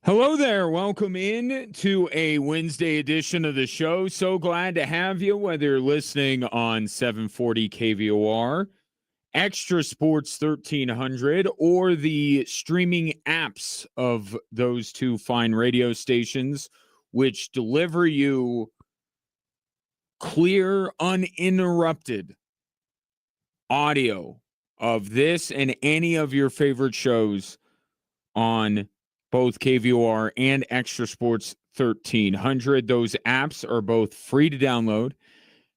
Hello there. Welcome in to a Wednesday edition of the show. So glad to have you, whether you're listening on 740 KVOR, Extra Sports 1300, or the streaming apps of those two fine radio stations, which deliver you clear, uninterrupted audio of this and any of your favorite shows on both KVOR and Extra Sports 1300. Those apps are both free to download.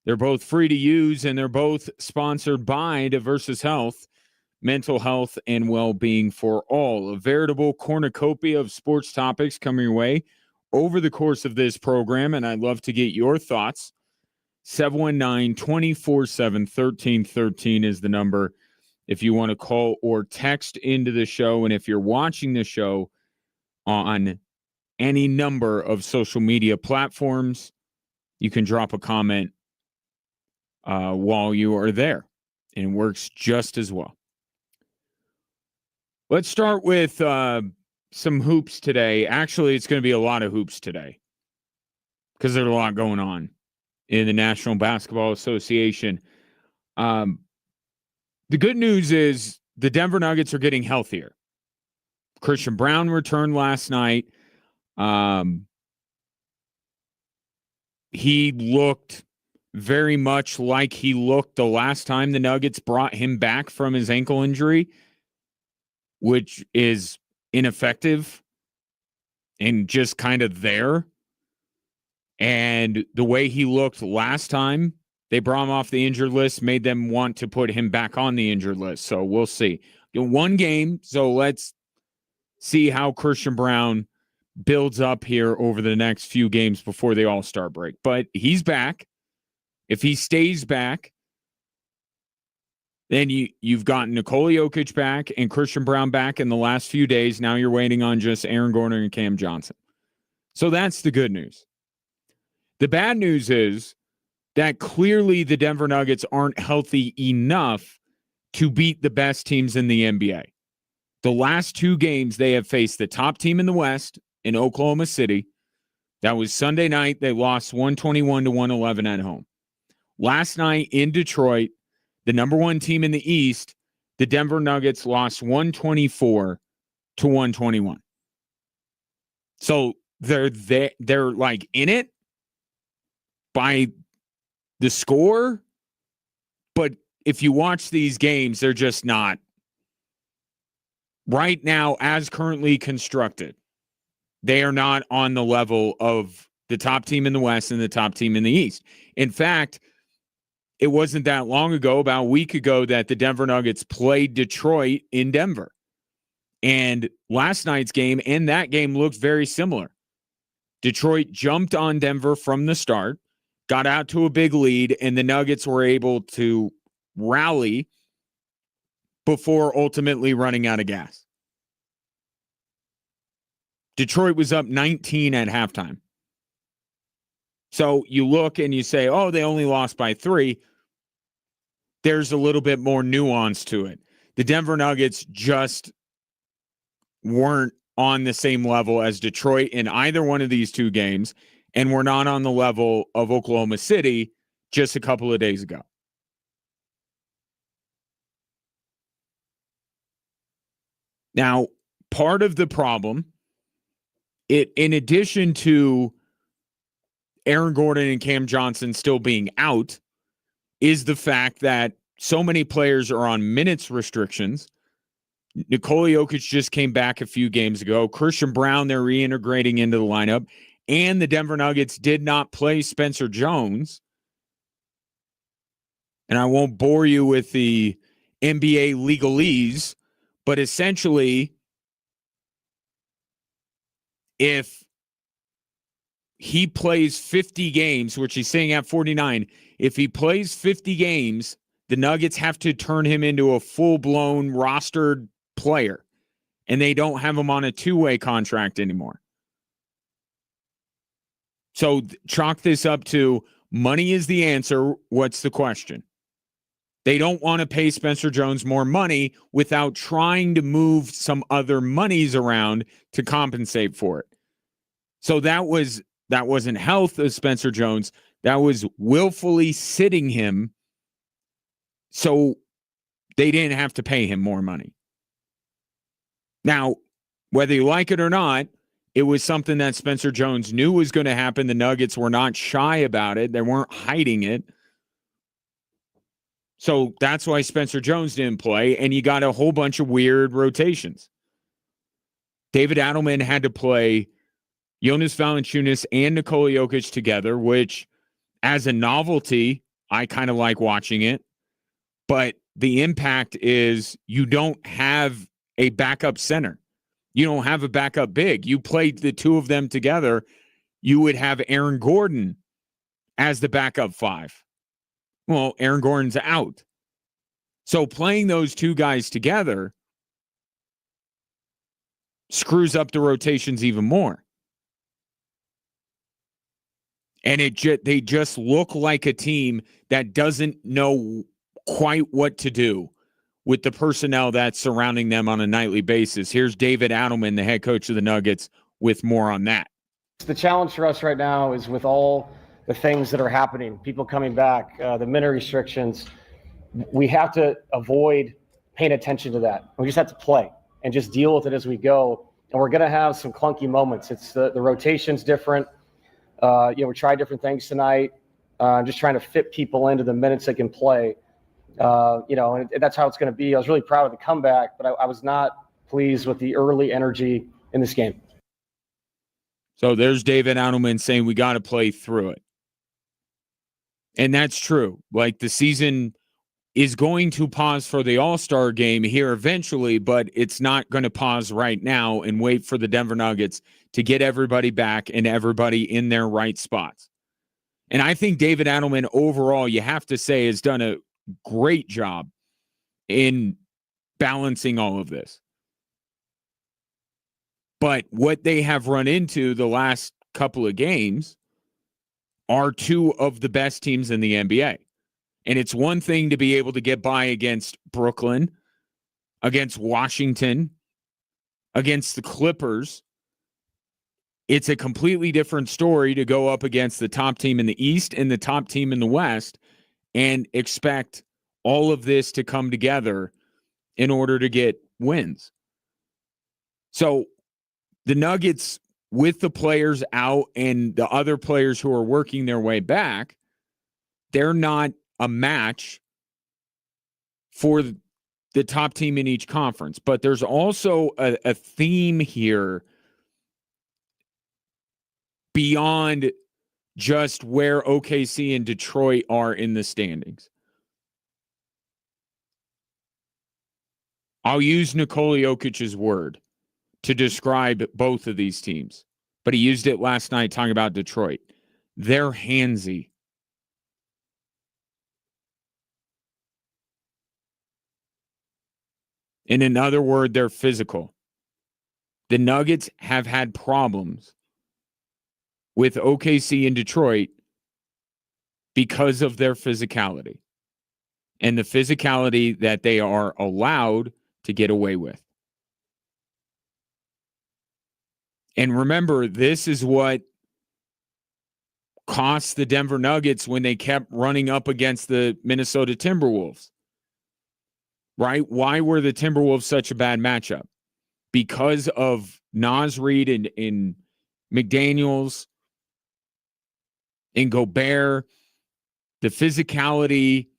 They're both free to use, and they're both sponsored by Diversus Health, mental health and well-being for all. A veritable cornucopia of sports topics coming your way over the course of this program, and I'd love to get your thoughts. 719-247-1313 is the number if you want to call or text into the show. And if you're watching the show on any number of social media platforms, you can drop a comment while you are there, and it works just as well. Let's start with some hoops today. Actually, it's going to be a lot of hoops today because there's a lot going on in the National Basketball Association. The good news is the Denver Nuggets are getting healthier. Christian Braun returned last night. He looked very much like he looked the last time the Nuggets brought him back from his ankle injury, which is ineffective and just kind of there. And the way he looked last time they brought him off the injured list made them want to put him back on the injured list. So we'll see. One game, so let's see how Christian Braun builds up here over the next few games before the All-Star break. But he's back. If he stays back, then you've gotten Nikola Jokic back and Christian Braun back in the last few days. Now you're waiting on just Aaron Gordon and Cam Johnson. So that's the good news. The bad news is that clearly the Denver Nuggets aren't healthy enough to beat the best teams in the NBA. The last two games, they have faced the top team in the West in Oklahoma City. That was Sunday night. They lost 121-111 at home. Last night in Detroit, the number one team in the East, the Denver Nuggets lost 124-121. So they're like in it by the score, but if you watch these games, they're just not. Right now, as currently constructed, they are not on the level of the top team in the West and the top team in the East. In fact, it wasn't that long ago, about a week ago, that the Denver Nuggets played Detroit in Denver. And last night's game and that game looked very similar. Detroit jumped on Denver from the start, got out to a big lead, and the Nuggets were able to rally before ultimately running out of gas. Detroit was up 19 at halftime. So you look and you say, oh, they only lost by 3. There's a little bit more nuance to it. The Denver Nuggets just weren't on the same level as Detroit in either one of these two games, and were not on the level of Oklahoma City just a couple of days ago. Now, part of the problem, in addition to Aaron Gordon and Cam Johnson still being out, is the fact that so many players are on minutes restrictions. Nikola Jokic just came back a few games ago. Christian Braun, they're reintegrating into the lineup. And the Denver Nuggets did not play Spencer Jones. And I won't bore you with the NBA legalese, but essentially, if he plays 50 games, which he's saying at 49, if he plays 50 games, the Nuggets have to turn him into a full-blown rostered player, and they don't have him on a two-way contract anymore. So chalk this up to money is the answer. What's the question? They don't want to pay Spencer Jones more money without trying to move some other monies around to compensate for it. So that wasn't health of Spencer Jones. That was willfully sitting him so they didn't have to pay him more money. Now, whether you like it or not, it was something that Spencer Jones knew was going to happen. The Nuggets were not shy about it. They weren't hiding it. So that's why Spencer Jones didn't play, and you got a whole bunch of weird rotations. David Adelman had to play Jonas Valanciunas and Nikola Jokic together, which, as a novelty, I kind of like watching it. But the impact is you don't have a backup center. You don't have a backup big. You played the two of them together. You would have Aaron Gordon as the backup 5. Well, Aaron Gordon's out. So playing those two guys together screws up the rotations even more. And they just look like a team that doesn't know quite what to do with the personnel that's surrounding them on a nightly basis. Here's David Adelman, the head coach of the Nuggets, with more on that. The challenge for us right now is with all the things that are happening, people coming back, the minute restrictions, we have to avoid paying attention to that. We just have to play and just deal with it as we go. And we're going to have some clunky moments. It's the rotation's different. We tried different things tonight. Just trying to fit people into the minutes they can play. And that's how it's going to be. I was really proud of the comeback, but I was not pleased with the early energy in this game. So there's David Adelman saying we got to play through it. And that's true. Like, the season is going to pause for the All-Star game here eventually, but it's not going to pause right now and wait for the Denver Nuggets to get everybody back and everybody in their right spots. And I think David Adelman overall, you have to say, has done a great job in balancing all of this. But what they have run into the last couple of games are two of the best teams in the NBA. And it's one thing to be able to get by against Brooklyn, against Washington, against the Clippers. It's a completely different story to go up against the top team in the East and the top team in the West and expect all of this to come together in order to get wins. So the Nuggets, with the players out and the other players who are working their way back, they're not a match for the top team in each conference. But there's also a theme here beyond just where OKC and Detroit are in the standings. I'll use Nikola Jokic's word to describe both of these teams, but he used it last night talking about Detroit. They're handsy. In another word, they're physical. The Nuggets have had problems with OKC and Detroit because of their physicality and the physicality that they are allowed to get away with. And remember, this is what cost the Denver Nuggets when they kept running up against the Minnesota Timberwolves. Right? Why were the Timberwolves such a bad matchup? Because of Naz Reid and McDaniels and Gobert, the physicality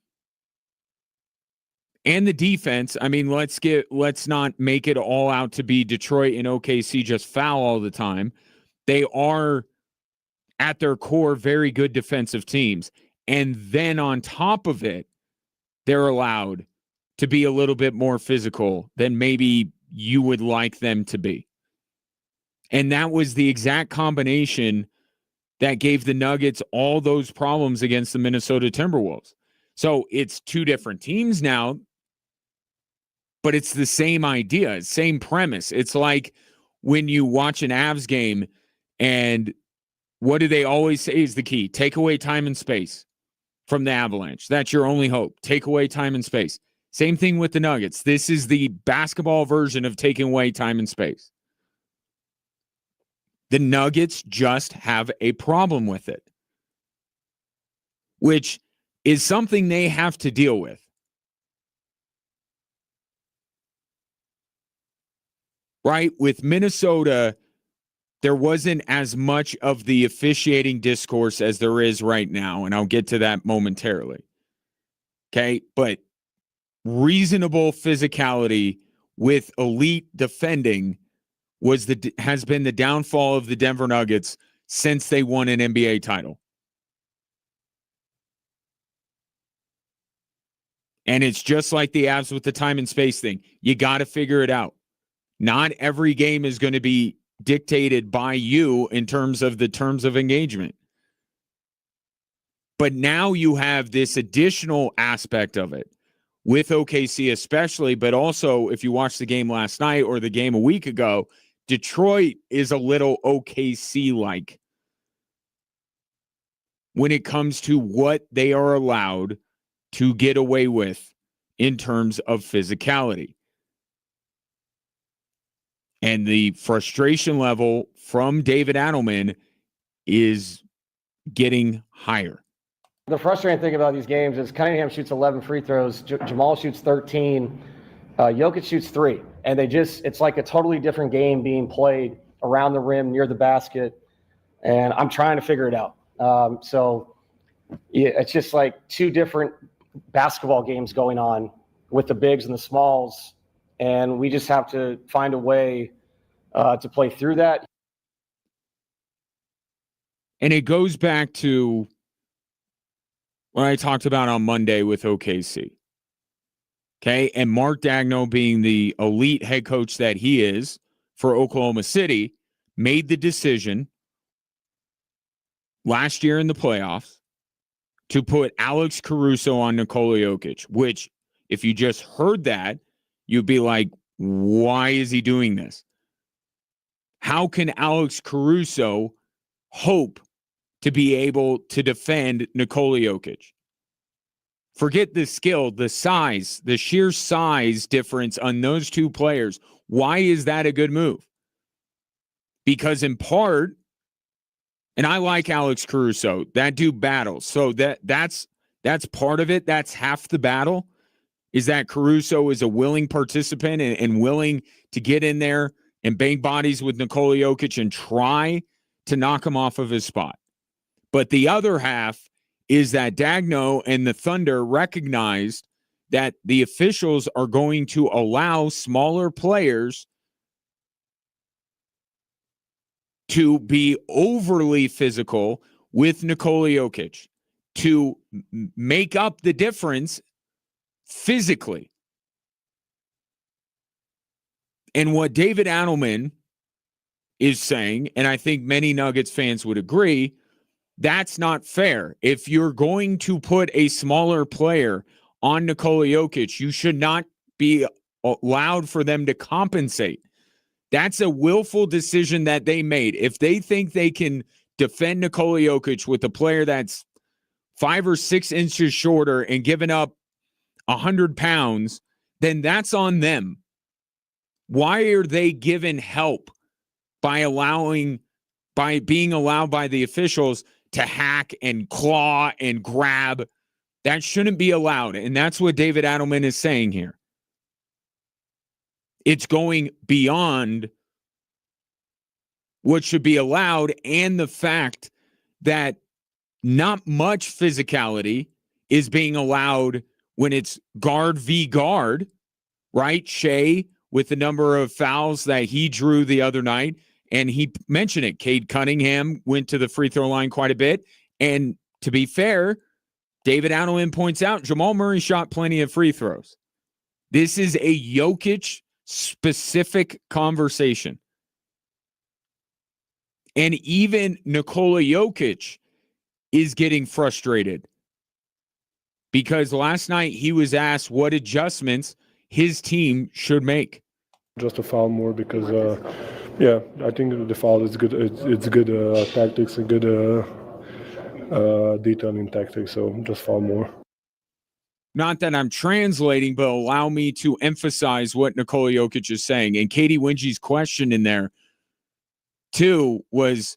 and the defense. I mean, let's not make it all out to be Detroit and OKC just foul all the time. They are, at their core, very good defensive teams. And then on top of it, they're allowed to be a little bit more physical than maybe you would like them to be. And that was the exact combination that gave the Nuggets all those problems against the Minnesota Timberwolves. So it's two different teams now, but it's the same idea, same premise. It's like when you watch an Avs game, and what do they always say is the key? Take away time and space. from the Avalanche. That's your only hope. Take away time and space. Same thing with the Nuggets. This is the basketball version of taking away time and space. The Nuggets just have a problem with it, which is something they have to deal with. Right? With Minnesota, there wasn't as much of the officiating discourse as there is right now, and I'll get to that momentarily. Okay? But reasonable physicality with elite defending has been the downfall of the Denver Nuggets since they won an NBA title. And it's just like the Avs with the time and space thing. You got to figure it out. Not every game is going to be dictated by you in terms of the terms of engagement. But now you have this additional aspect of it with OKC especially, but also if you watched the game last night or the game a week ago, Detroit is a little OKC-like when it comes to what they are allowed to get away with in terms of physicality. And the frustration level from David Adelman is getting higher. The frustrating thing about these games is Cunningham shoots 11 free throws, Jamal shoots 13, Jokic shoots 3. And it's like a totally different game being played around the rim, near the basket. And I'm trying to figure it out. It's just like two different basketball games going on with the bigs and the smalls. And we just have to find a way to play through that. And it goes back to what I talked about on Monday with OKC. Okay, and Mark Daigneault, being the elite head coach that he is for Oklahoma City, made the decision last year in the playoffs to put Alex Caruso on Nikola Jokic, which if you just heard that, you'd be like, why is he doing this? How can Alex Caruso hope to be able to defend Nikola Jokic? Forget the skill, the size, the sheer size difference on those two players. Why is that a good move? Because in part, and I like Alex Caruso, that dude battles. So that's part of it. That's half the battle, is that Caruso is a willing participant and willing to get in there and bang bodies with Nikola Jokic and try to knock him off of his spot. But the other half is that Daigneault and the Thunder recognized that the officials are going to allow smaller players to be overly physical with Nikola Jokic to make up the difference physically. And what David Adelman is saying, and I think many Nuggets fans would agree, that's not fair. If you're going to put a smaller player on Nikola Jokic, you should not be allowed for them to compensate. That's a willful decision that they made. If they think they can defend Nikola Jokic with a player that's 5 or 6 inches shorter and giving up 100 pounds, then that's on them. Why are they given help by being allowed by the officials to hack and claw and grab? That shouldn't be allowed. And that's what David Adelman is saying here. It's going beyond what should be allowed, and the fact that not much physicality is being allowed when it's guard v. guard, right? Shea, with the number of fouls that he drew the other night, and he mentioned it. Cade Cunningham went to the free throw line quite a bit. And to be fair, David Adelman points out Jamal Murray shot plenty of free throws. This is a Jokic-specific conversation. And even Nikola Jokic is getting frustrated because last night he was asked what adjustments his team should make. Just a foul more because, I think the foul is good. It's good tactics and good detail in tactics, so just foul more. Not that I'm translating, but allow me to emphasize what Nikola Jokic is saying. And Katie Wingy's question in there, too, was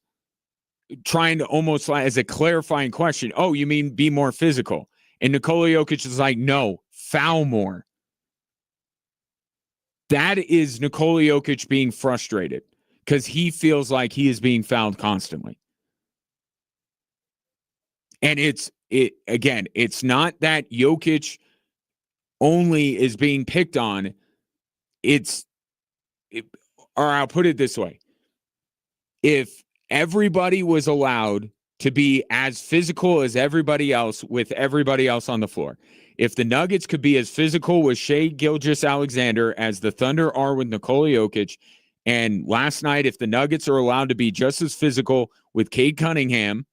trying to almost like as a clarifying question. Oh, you mean be more physical? And Nikola Jokic is like, no, foul more. That is Nikola Jokic being frustrated because he feels like he is being fouled constantly. And it's not that Jokic only is being picked on. Or I'll put it this way. If everybody was allowed to be as physical as everybody else with everybody else on the floor, if the Nuggets could be as physical with Shai Gilgeous-Alexander as the Thunder are with Nikola Jokic, and last night, if the Nuggets are allowed to be just as physical with Cade Cunningham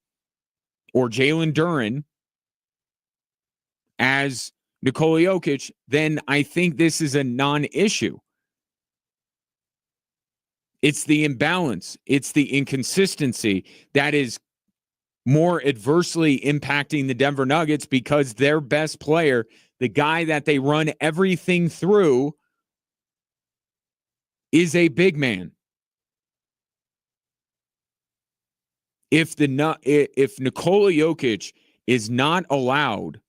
or Jalen Duren as Nikola Jokic, then I think this is a non-issue. It's the imbalance. It's the inconsistency that is more adversely impacting the Denver Nuggets because their best player, the guy that they run everything through, is a big man. If Nikola Jokic is not allowed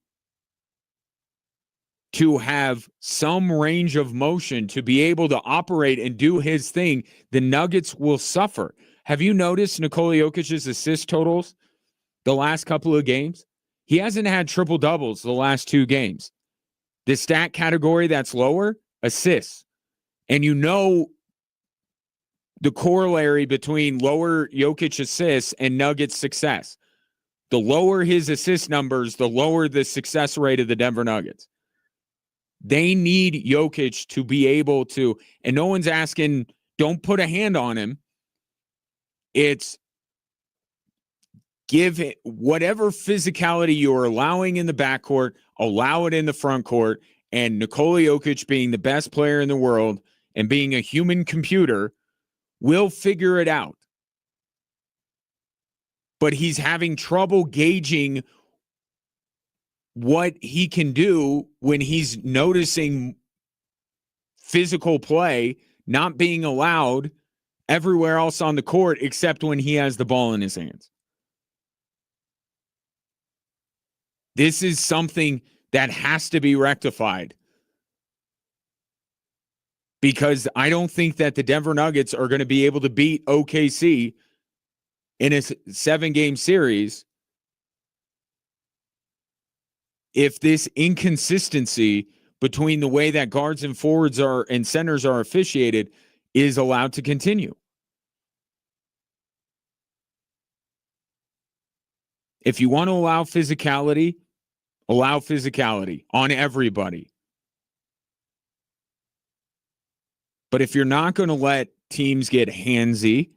to have some range of motion to be able to operate and do his thing, the Nuggets will suffer. Have you noticed Nikola Jokic's assist totals the last couple of games? He hasn't had triple doubles the last 2 games. The stat category that's lower, assists. And you know the corollary between lower Jokic assists and Nuggets success. The lower his assist numbers, the lower the success rate of the Denver Nuggets. They need Jokic to be able to, and no one's asking, don't put a hand on him. It's give it whatever physicality you're allowing in the backcourt, allow it in the front court, and Nikola Jokic being the best player in the world and being a human computer will figure it out. But he's having trouble gauging what he can do when he's noticing physical play not being allowed everywhere else on the court except when he has the ball in his hands. This is something that has to be rectified because I don't think that the Denver Nuggets are going to be able to beat OKC in a 7-game series if this inconsistency between the way that guards and forwards are and centers are officiated is allowed to continue. If you want to allow physicality on everybody. But if you're not going to let teams get handsy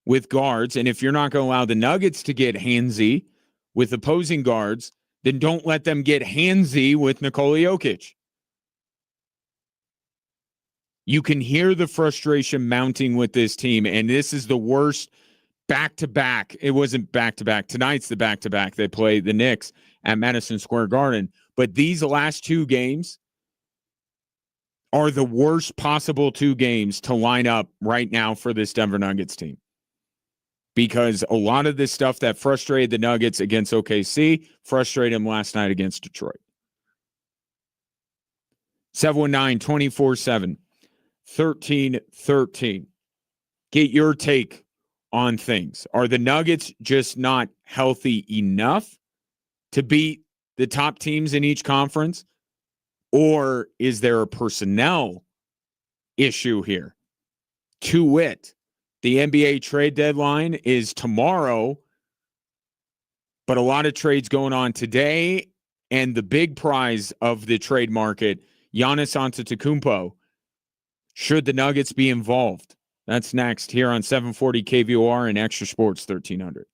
with guards, and if you're not going to allow the Nuggets to get handsy with opposing guards, then don't let them get handsy with Nikola Jokic. You can hear the frustration mounting with this team, and this is the worst back-to-back. It wasn't back-to-back. Tonight's the back-to-back. They play the Knicks at Madison Square Garden. But these last 2 games are the worst possible 2 games to line up right now for this Denver Nuggets team. Because a lot of this stuff that frustrated the Nuggets against OKC frustrated them last night against Detroit. 719-24-7, 13-13. Get your take on things. Are the Nuggets just not healthy enough to beat the top teams in each conference? Or is there a personnel issue here? To wit, the NBA trade deadline is tomorrow, but a lot of trades going on today. And the big prize of the trade market, Giannis Antetokounmpo. Should the Nuggets be involved? That's next here on 740 KVOR and Extra Sports 1300.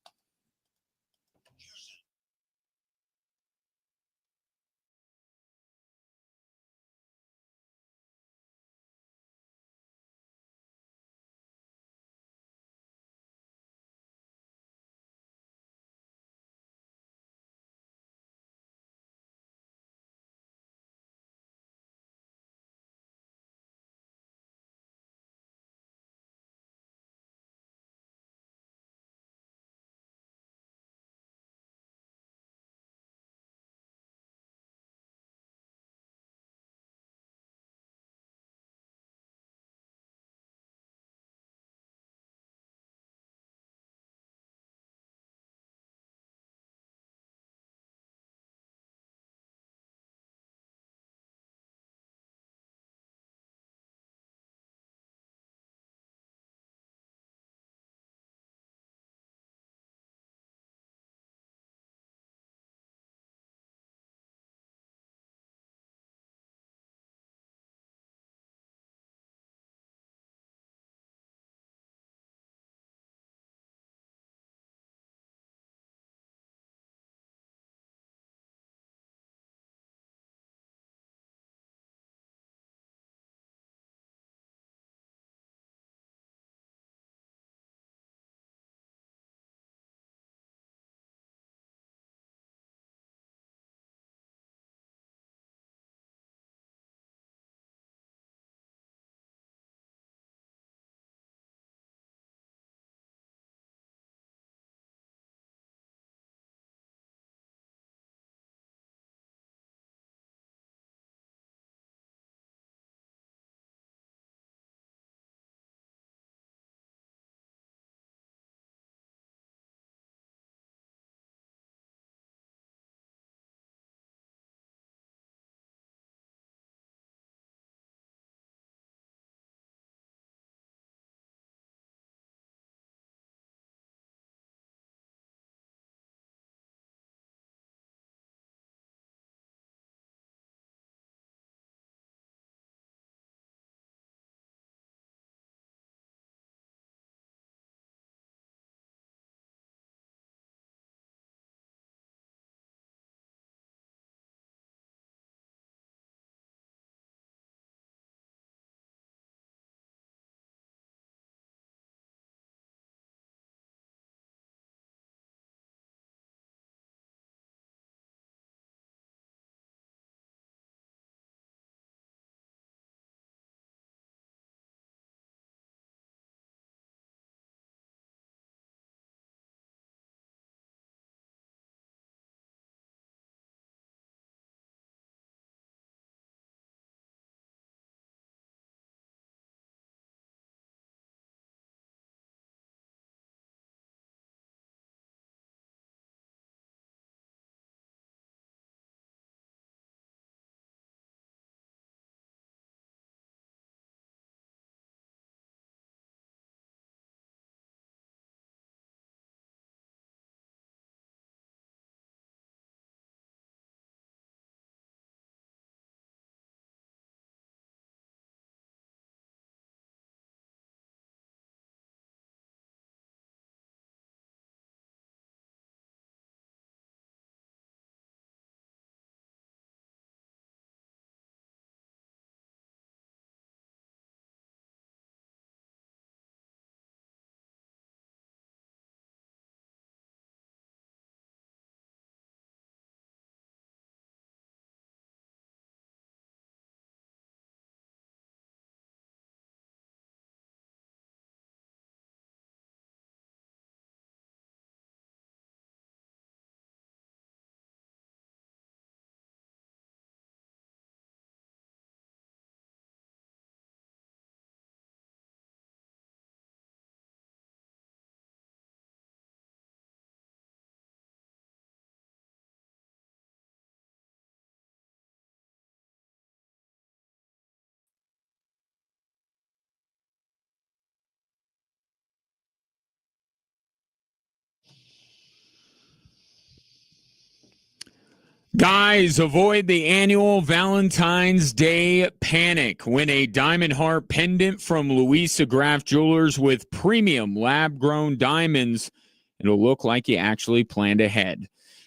Guys, avoid the annual Valentine's Day panic. Win a diamond heart pendant from Louisa Graff Jewelers with premium lab-grown diamonds. It'll look like you actually planned ahead.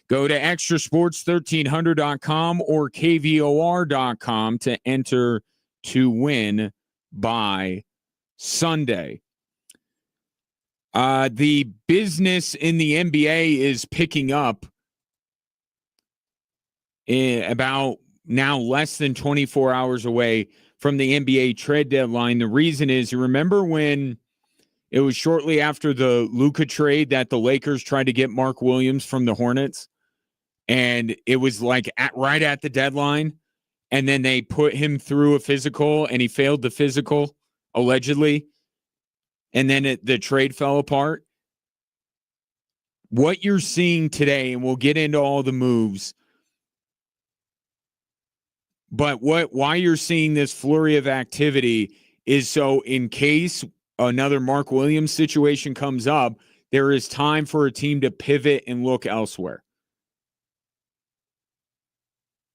Go to extrasports1300.com or kvor.com to enter to win by Sunday. The business in the NBA is picking up about now less than 24 hours away from the NBA trade deadline. The reason is, you remember when it was shortly after the Luka trade that the Lakers tried to get Mark Williams from the Hornets, and it was like right at the deadline, and then they put him through a physical and he failed the physical, allegedly, and then the trade fell apart. What you're seeing today, and we'll get into all the moves, but why you're seeing this flurry of activity is so in case another Mark Williams situation comes up, there is time for a team to pivot and look elsewhere.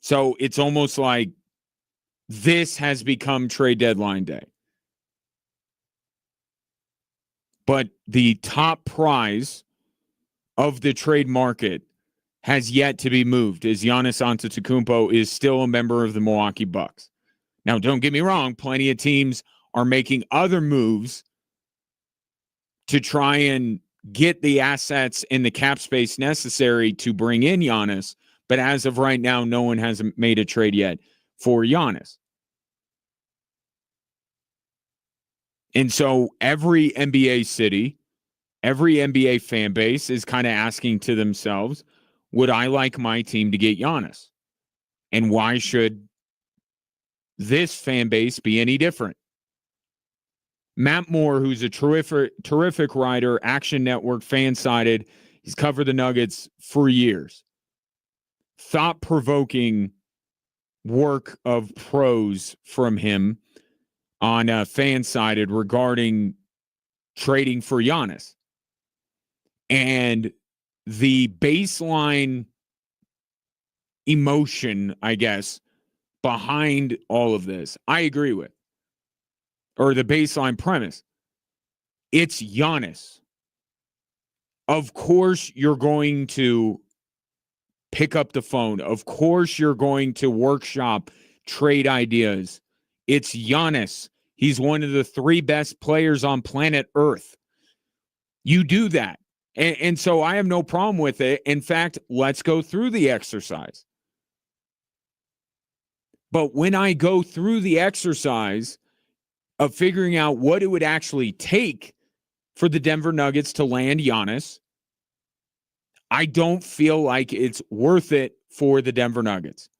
So it's almost like this has become trade deadline day. But the top prize of the trade market has yet to be moved, as Giannis Antetokounmpo is still a member of the Milwaukee Bucks. Now, don't get me wrong, plenty of teams are making other moves to try and get the assets and the cap space necessary to bring in Giannis, but as of right now, no one has made a trade yet for Giannis. And so every NBA city, every NBA fan base is kind of asking to themselves, would I like my team to get Giannis? And why should this fan base be any different? Matt Moore, who's a terrific writer, Action Network, fan-sided, he's covered the Nuggets for years. Thought-provoking work of prose from him on fan-sided regarding trading for Giannis. And the baseline emotion, I guess, behind all of this, I agree with. Or the baseline premise. It's Giannis. Of course you're going to pick up the phone. Of course you're going to workshop trade ideas. It's Giannis. He's one of the 3 best players on planet Earth. You do that. And so I have no problem with it. In fact, let's go through the exercise. But when I go through the exercise of figuring out what it would actually take for the Denver Nuggets to land Giannis, I don't feel like it's worth it for the Denver Nuggets.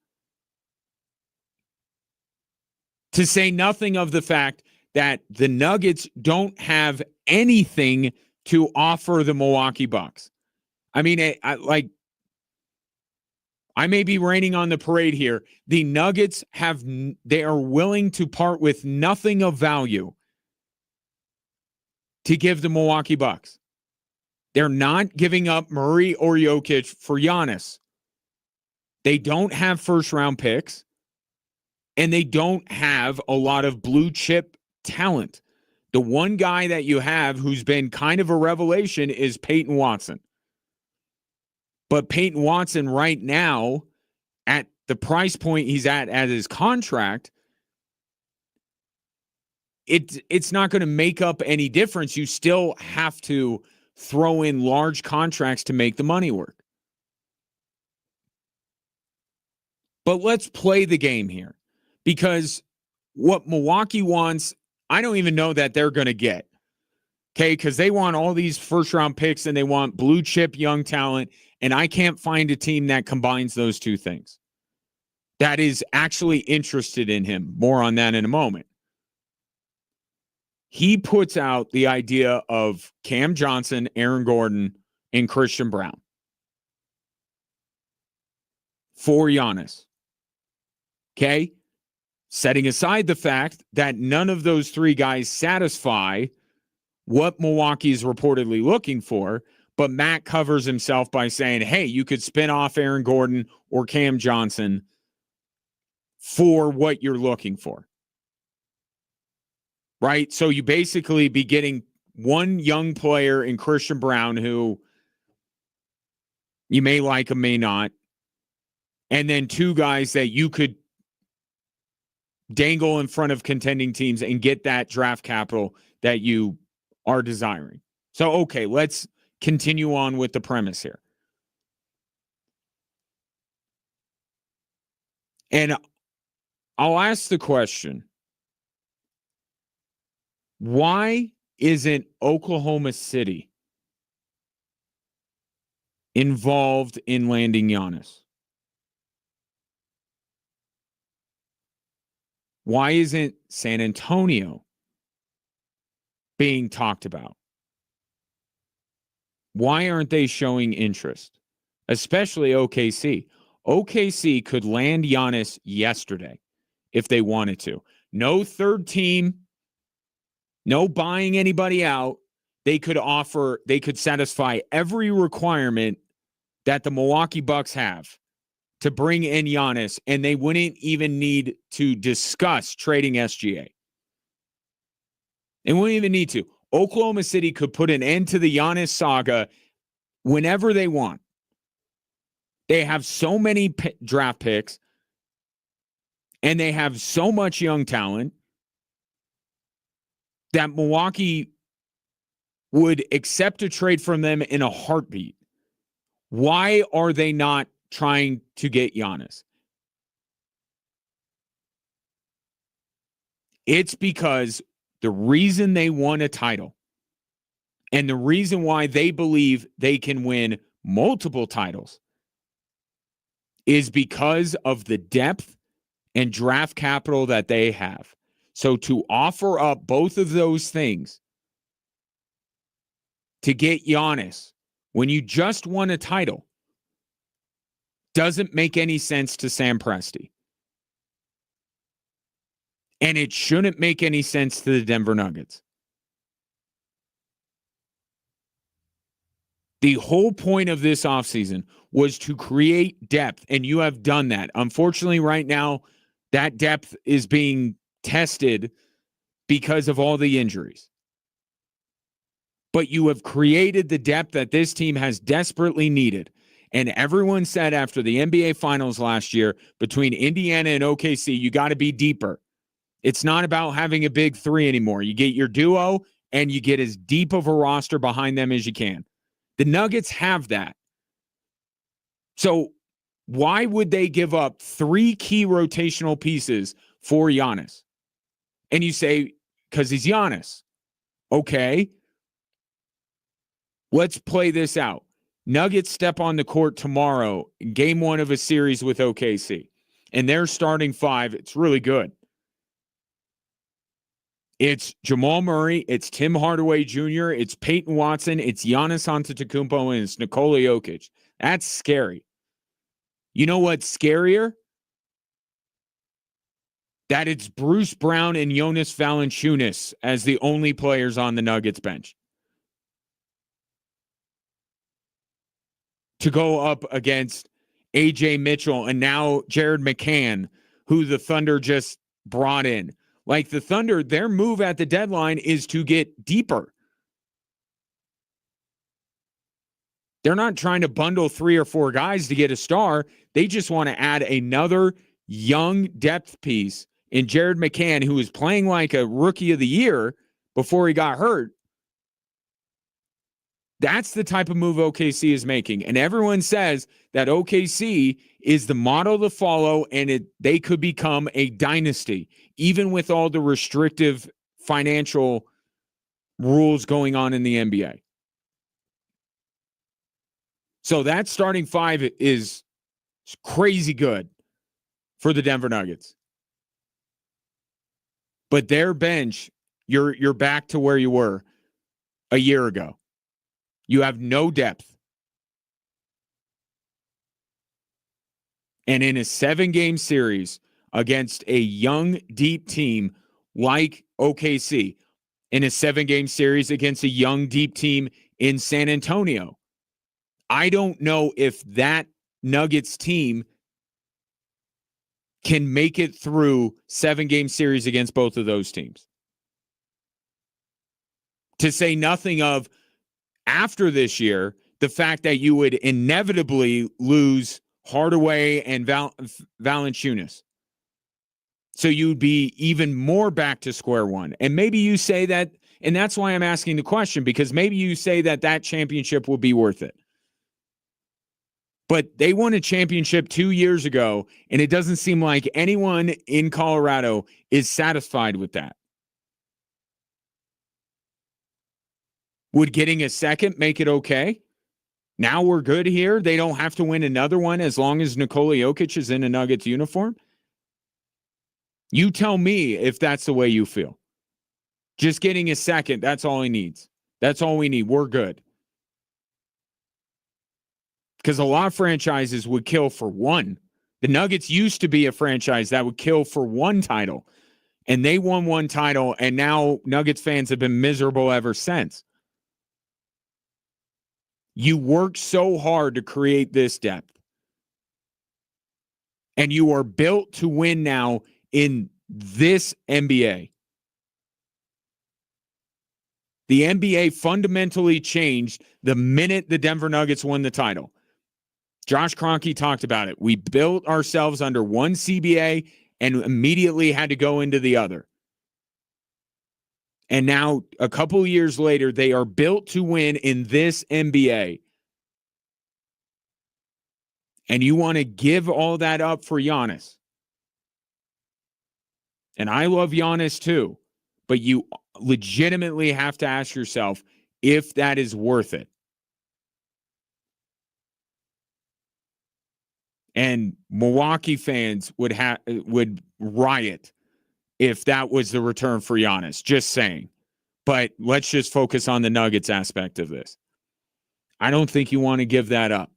To say nothing of the fact that the Nuggets don't have anything to offer the Milwaukee Bucks. I mean, I may be raining on the parade here. The Nuggets they are willing to part with nothing of value to give the Milwaukee Bucks. They're not giving up Murray or Jokic for Giannis. They don't have first-round picks, and they don't have a lot of blue-chip talent. The one guy that you have who's been kind of a revelation is Peyton Watson. But Peyton Watson right now, at the price point he's at his contract, it's not going to make up any difference. You still have to throw in large contracts to make the money work. But let's play the game here, because what Milwaukee wants, I don't even know that they're going to get. Okay, because they want all these first-round picks and they want blue-chip young talent, and I can't find a team that combines those two things, that is actually interested in him. More on that in a moment. He puts out the idea of Cam Johnson, Aaron Gordon, and Christian Brown for Giannis. Okay? Setting aside the fact that none of those 3 guys satisfy what Milwaukee is reportedly looking for, But Matt covers himself by saying, hey, you could spin off Aaron Gordon or Cam Johnson for what you're looking for. Right? So you basically be getting one young player in Christian Brown who you may like him, may not, and then two guys that you could dangle in front of contending teams and get that draft capital that you are desiring. So, okay, let's continue on with the premise here. And I'll ask the question, why isn't Oklahoma City involved in landing Giannis? Why isn't San Antonio being talked about? Why aren't they showing interest? Especially OKC. OKC could land Giannis yesterday if they wanted to. No third team, no buying anybody out. They could satisfy every requirement that the Milwaukee Bucks have to bring in Giannis, and they wouldn't even need to discuss trading SGA. They wouldn't even need to. Oklahoma City could put an end to the Giannis saga whenever they want. They have so many draft picks, and they have so much young talent that Milwaukee would accept a trade from them in a heartbeat. Why are they not trying to get Giannis? It's because the reason they won a title and the reason why they believe they can win multiple titles is because of the depth and draft capital that they have. So to offer up both of those things to get Giannis when you just won a title doesn't make any sense to Sam Presti. And it shouldn't make any sense to the Denver Nuggets. The whole point of this offseason was to create depth, and you have done that. Unfortunately, right now, that depth is being tested because of all the injuries. But you have created the depth that this team has desperately needed. And everyone said after the NBA Finals last year, between Indiana and OKC, you got to be deeper. It's not about having a big three anymore. You get your duo, and you get as deep of a roster behind them as you can. The Nuggets have that. So why would they give up three key rotational pieces for Giannis? And you say, because he's Giannis. Okay. Let's play this out. Nuggets step on the court tomorrow, game one of a series with OKC. And they're starting five. It's really good. It's Jamal Murray, it's Tim Hardaway Jr., it's Peyton Watson, it's Giannis Antetokounmpo, and it's Nikola Jokic. That's scary. You know what's scarier? That it's Bruce Brown and Jonas Valanciunas as the only players on the Nuggets bench to go up against A.J. Mitchell and now Jared McCann, who the Thunder just brought in. Like the Thunder, their move at the deadline is to get deeper. They're not trying to bundle 3 or 4 guys to get a star. They just want to add another young depth piece in Jared McCann, who was playing like a rookie of the year before he got hurt. That's the type of move OKC is making. And everyone says that OKC is the model to follow, and they could become a dynasty, even with all the restrictive financial rules going on in the NBA. So that starting five is crazy good for the Denver Nuggets. But their bench, you're back to where you were a year ago. You have no depth. And in a 7-game series against a young, deep team like OKC, in a 7-game series against a young, deep team in San Antonio, I don't know if that Nuggets team can make it through 7-game series against both of those teams. To say nothing of after this year, the fact that you would inevitably lose Hardaway and Valanciunas. So you'd be even more back to square one. And maybe you say that, and that's why I'm asking the question, because maybe you say that that championship will be worth it. But they won a championship 2 years ago, and it doesn't seem like anyone in Colorado is satisfied with that. Would getting a second make it okay? Now we're good here. They don't have to win another one as long as Nikola Jokic is in a Nuggets uniform. You tell me if that's the way you feel. Just getting a second, that's all he needs. That's all we need. We're good. Because a lot of franchises would kill for one. The Nuggets used to be a franchise that would kill for one title. And they won one title, and now Nuggets fans have been miserable ever since. You worked so hard to create this depth. And you are built to win now in this NBA. The NBA fundamentally changed the minute the Denver Nuggets won the title. Josh Kroenke talked about it. We built ourselves under one CBA and immediately had to go into the other. And now, a couple of years later, they are built to win in this NBA. And you want to give all that up for Giannis. And I love Giannis too. But you legitimately have to ask yourself if that is worth it. And Milwaukee fans would riot if that was the return for Giannis. Just saying. But let's just focus on the Nuggets aspect of this. I don't think you want to give that up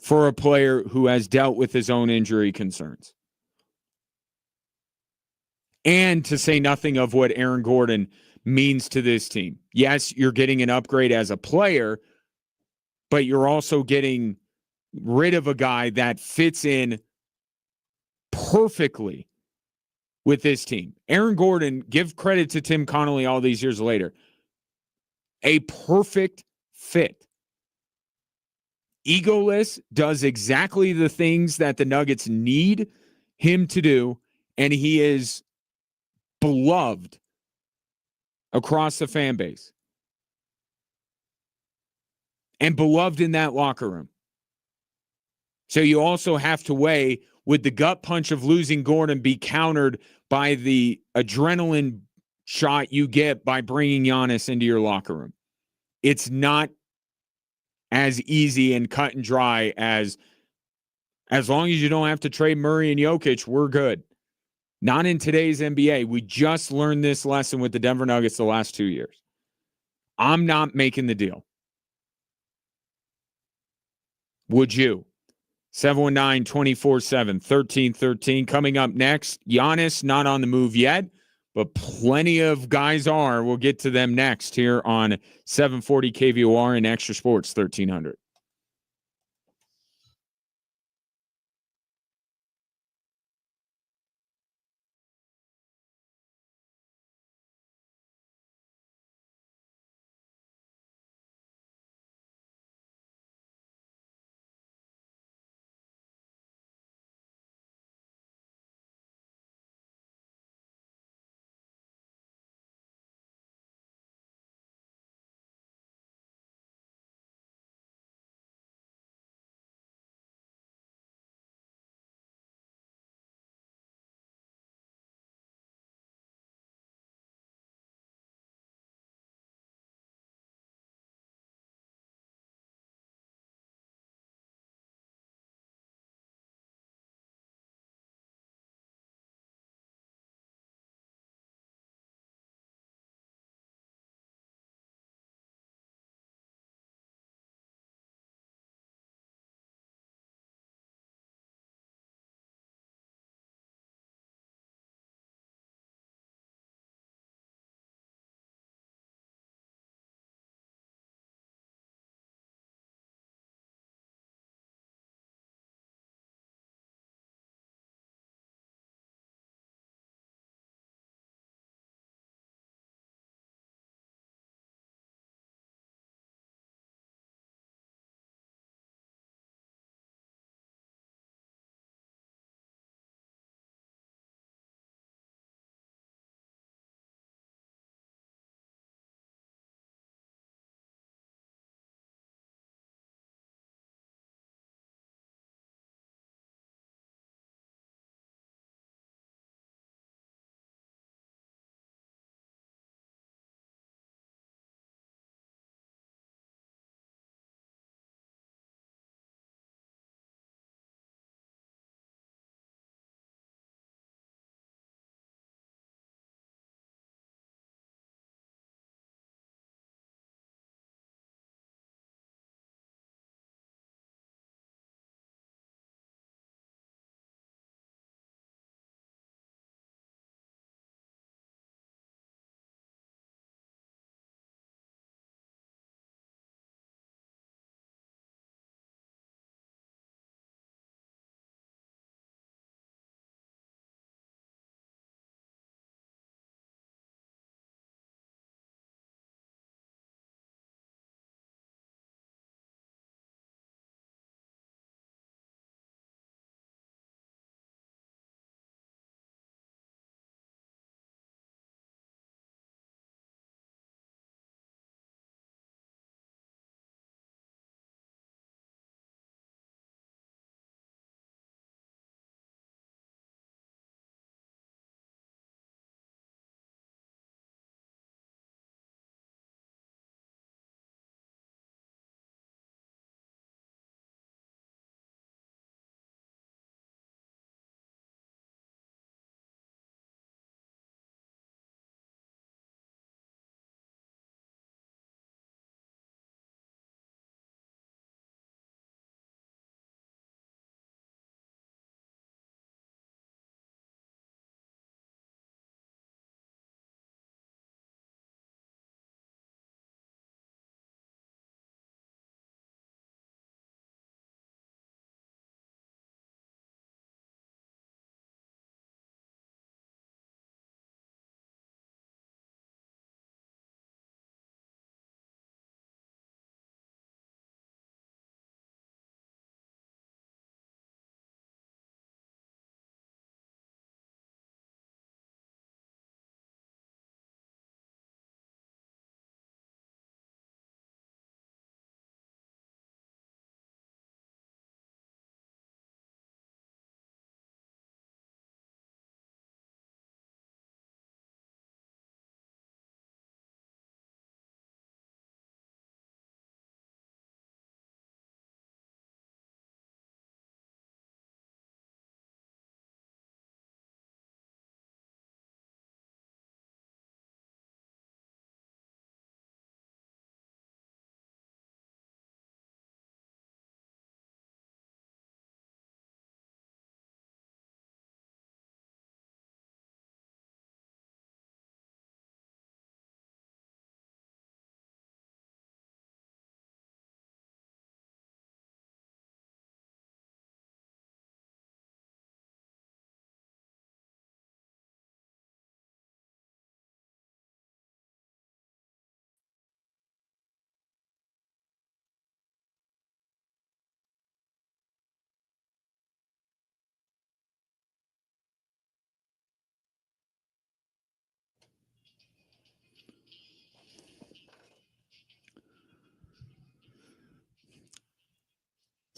for a player who has dealt with his own injury concerns. And to say nothing of what Aaron Gordon means to this team. Yes, you're getting an upgrade as a player, but you're also getting rid of a guy that fits in perfectly with this team. Aaron Gordon, give credit to Tim Connolly all these years later. A perfect fit. Egoless, does exactly the things that the Nuggets need him to do, and he is beloved across the fan base. And beloved in that locker room. So you also have to weigh, would the gut punch of losing Gordon be countered by the adrenaline shot you get by bringing Giannis into your locker room? It's not as easy and cut and dry as long as you don't have to trade Murray and Jokic, we're good. Not in today's NBA. We just learned this lesson with the Denver Nuggets the last 2 years. I'm not making the deal. Would you? 719-247-1313. Coming up next, Giannis not on the move yet, but plenty of guys are. We'll get to them next here on 740 KVOR and Extra Sports 1300.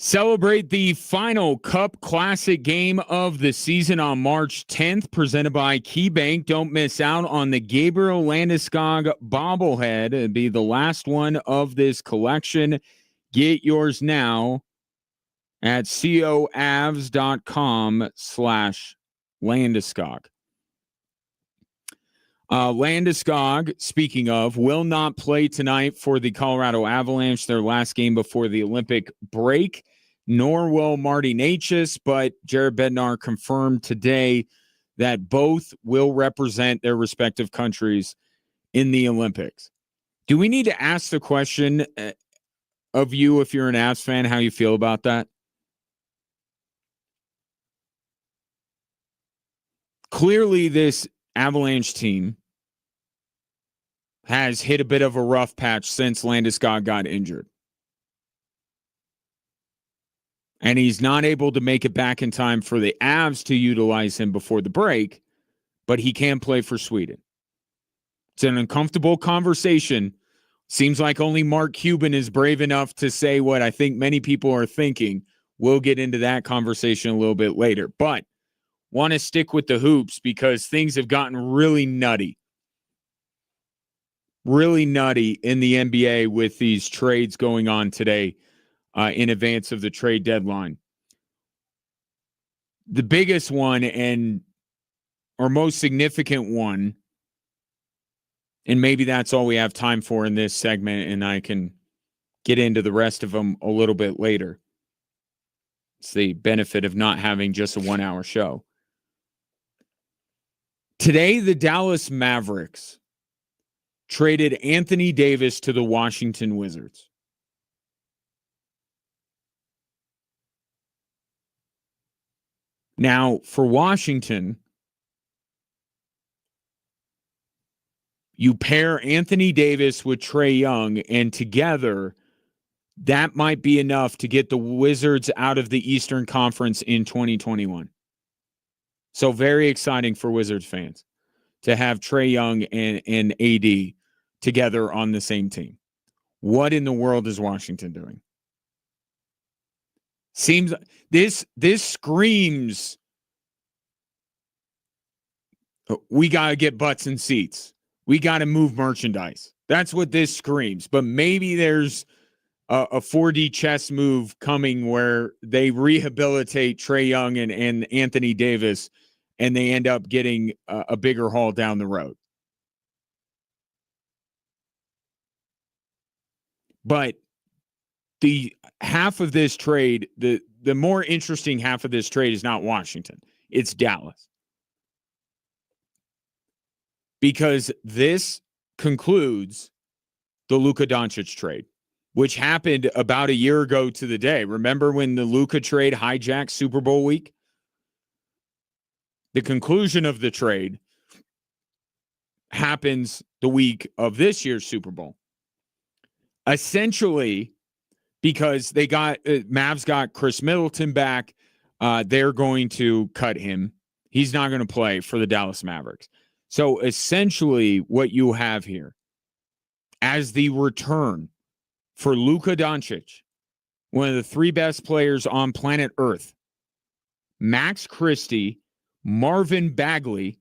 Celebrate the final Cup Classic game of the season on March 10th, presented by KeyBank. Don't miss out on the Gabriel Landeskog bobblehead. It'll be the last one of this collection. Get yours now at coavs.com/Landeskog. Landeskog, speaking of, will not play tonight for the Colorado Avalanche, their last game before the Olympic break, nor will Marty Necas, but Jared Bednar confirmed today that both will represent their respective countries in the Olympics. Do we need to ask the question of you, if you're an Avs fan, how you feel about that? Clearly, this Avalanche team has hit a bit of a rough patch since Landeskog got injured. And he's not able to make it back in time for the Avs to utilize him before the break, but he can play for Sweden. It's an uncomfortable conversation. Seems like only Mark Cuban is brave enough to say what I think many people are thinking. We'll get into that conversation a little bit later. But want to stick with the hoops because things have gotten really nutty in the NBA with these trades going on today in advance of the trade deadline. The biggest one or most significant one, and maybe that's all we have time for in this segment, and I can get into the rest of them a little bit later. It's the benefit of not having just a 1-hour show. Today, the Dallas Mavericks traded Anthony Davis to the Washington Wizards. Now, for Washington, you pair Anthony Davis with Trae Young, and together, that might be enough to get the Wizards out of the Eastern Conference in 2021. So very exciting for Wizards fans to have Trae Young and AD together on the same team. What in the world is Washington doing? Seems this screams we got to get butts and seats. We got to move merchandise. That's what this screams. But maybe there's a 4D chess move coming where they rehabilitate Trae Young and Anthony Davis, and they end up getting a bigger haul down the road. But the half of this trade, the more interesting half of this trade is not Washington. It's Dallas. Because this concludes the Luka Doncic trade, which happened about a year ago to the day. Remember when the Luka trade hijacked Super Bowl week? The conclusion of the trade happens the week of this year's Super Bowl. Essentially, because they got Mavs got Chris Middleton back, they're going to cut him. He's not going to play for the Dallas Mavericks. So essentially what you have here as the return for Luka Doncic, one of the 3 best players on planet Earth, Max Christie, Marvin Bagley,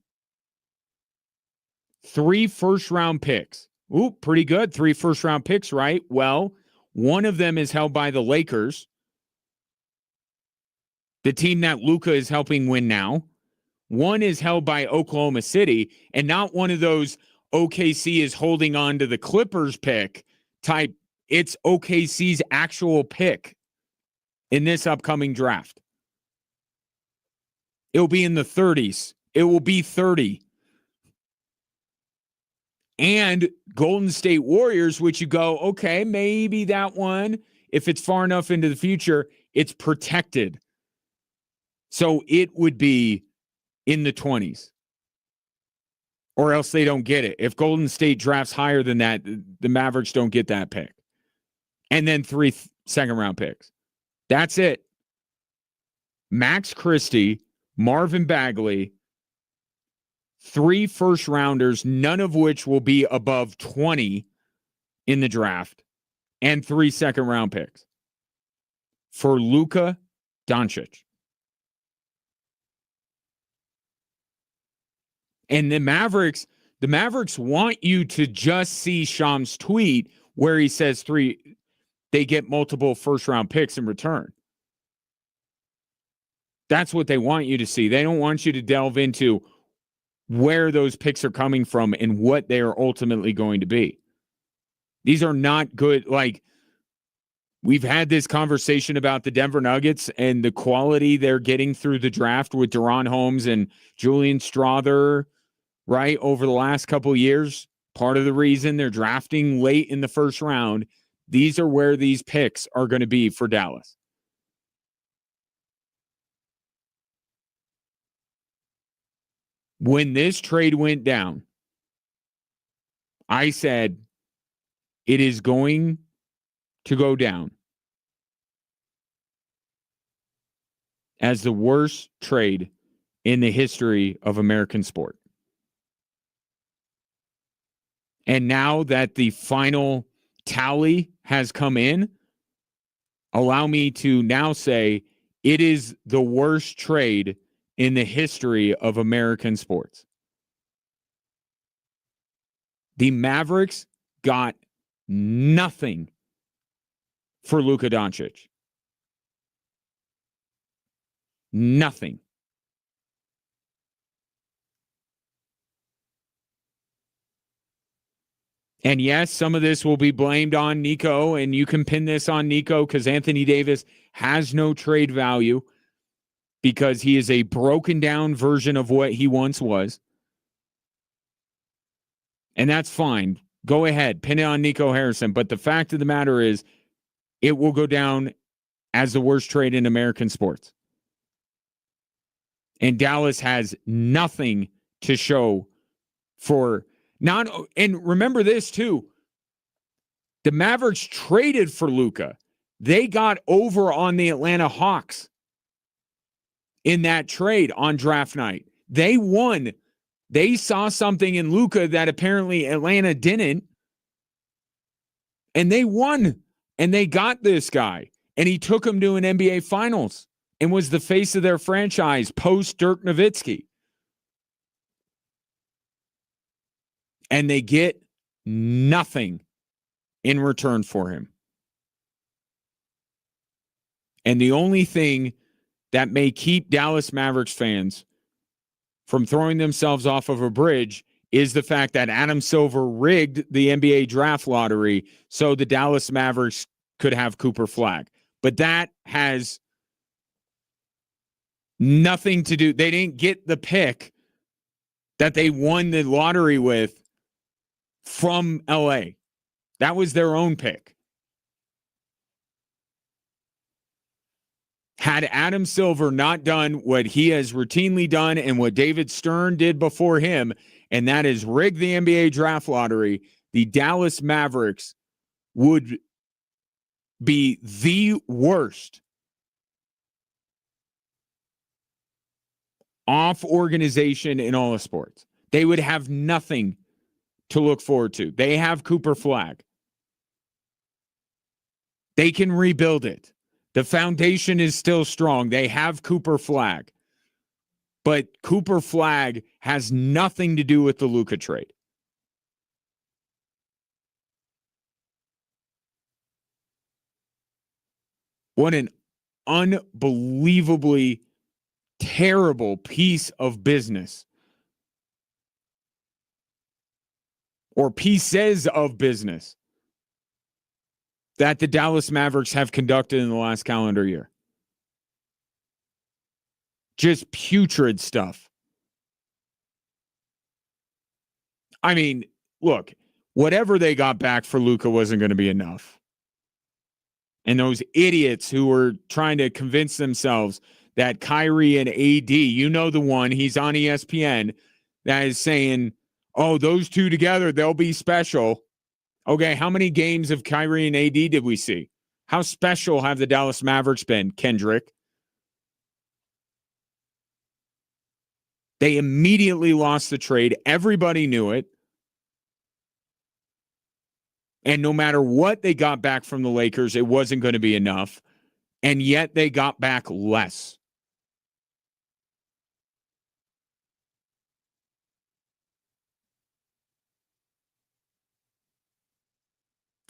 3 first-round picks. Ooh, pretty good. 3 first-round picks, right? Well, one of them is held by the Lakers, the team that Luka is helping win now. One is held by Oklahoma City, and not one of those OKC is holding on to the Clippers pick type. It's OKC's actual pick in this upcoming draft. It'll be in the 30s. It will be 30. And Golden State Warriors, which you go, okay, maybe that one, if it's far enough into the future, it's protected. So it would be in the 20s. Or else they don't get it. If Golden State drafts higher than that, the Mavericks don't get that pick. And then 3 second-round picks. That's it. Max Christie, Marvin Bagley, 3 first-rounders, none of which will be above 20 in the draft, and 3 second-round picks. for Luka Doncic. And the Mavericks want you to just see Sham's tweet where he says they get multiple first-round picks in return. That's what they want you to see. They don't want you to delve into where those picks are coming from and what they are ultimately going to be. These are not good. Like, we've had this conversation about the Denver Nuggets and the quality they're getting through the draft with Deron Holmes and Julian Strawther, right, over the last couple of years. Part of the reason they're drafting late in the first round, these are where these picks are going to be for Dallas. When this trade went down, I said it is going to go down as the worst trade in the history of American sport. And now that the final tally has come in, allow me to now say it is the worst trade in the history of American sports. The Mavericks got nothing for Luka Doncic. Nothing. And yes, some of this will be blamed on Nico, and you can pin this on Nico because Anthony Davis has no trade value because he is a broken down version of what he once was. And that's fine. Go ahead, pin it on Nico Harrison. But the fact of the matter is, it will go down as the worst trade in American sports. And Dallas has nothing to show for and remember this too. The Mavericks traded for Luka. They got over on the Atlanta Hawks in that trade on draft night. They won. They saw something in Luka that apparently Atlanta didn't. And they won. And they got this guy. And he took them to an NBA Finals and was the face of their franchise post Dirk Nowitzki. And they get nothing in return for him. And the only thing that may keep Dallas Mavericks fans from throwing themselves off of a bridge is the fact that Adam Silver rigged the NBA draft lottery so the Dallas Mavericks could have Cooper Flagg. But that has nothing to do. They didn't get the pick that they won the lottery with from LA. That was their own pick. Had Adam Silver not done what he has routinely done and what David Stern did before him, and that is rig the NBA draft lottery, the Dallas Mavericks would be the worst off organization in all of sports. They would have nothing to look forward to. They have Cooper Flagg. They can rebuild it. The foundation is still strong. They have Cooper Flagg. But Cooper Flagg has nothing to do with the Luka trade. What an unbelievably terrible piece of business. Or pieces of business that the Dallas Mavericks have conducted in the last calendar year. Just putrid stuff. I mean, look, whatever they got back for Luka wasn't going to be enough. And those idiots who were trying to convince themselves that Kyrie and AD, you know the one, he's on ESPN, that is saying, oh, those two together, they'll be special. Okay, how many games of Kyrie and AD did we see? How special have the Dallas Mavericks been, Kendrick? They immediately lost the trade. Everybody knew it. And no matter what they got back from the Lakers, it wasn't going to be enough. and yet they got back less.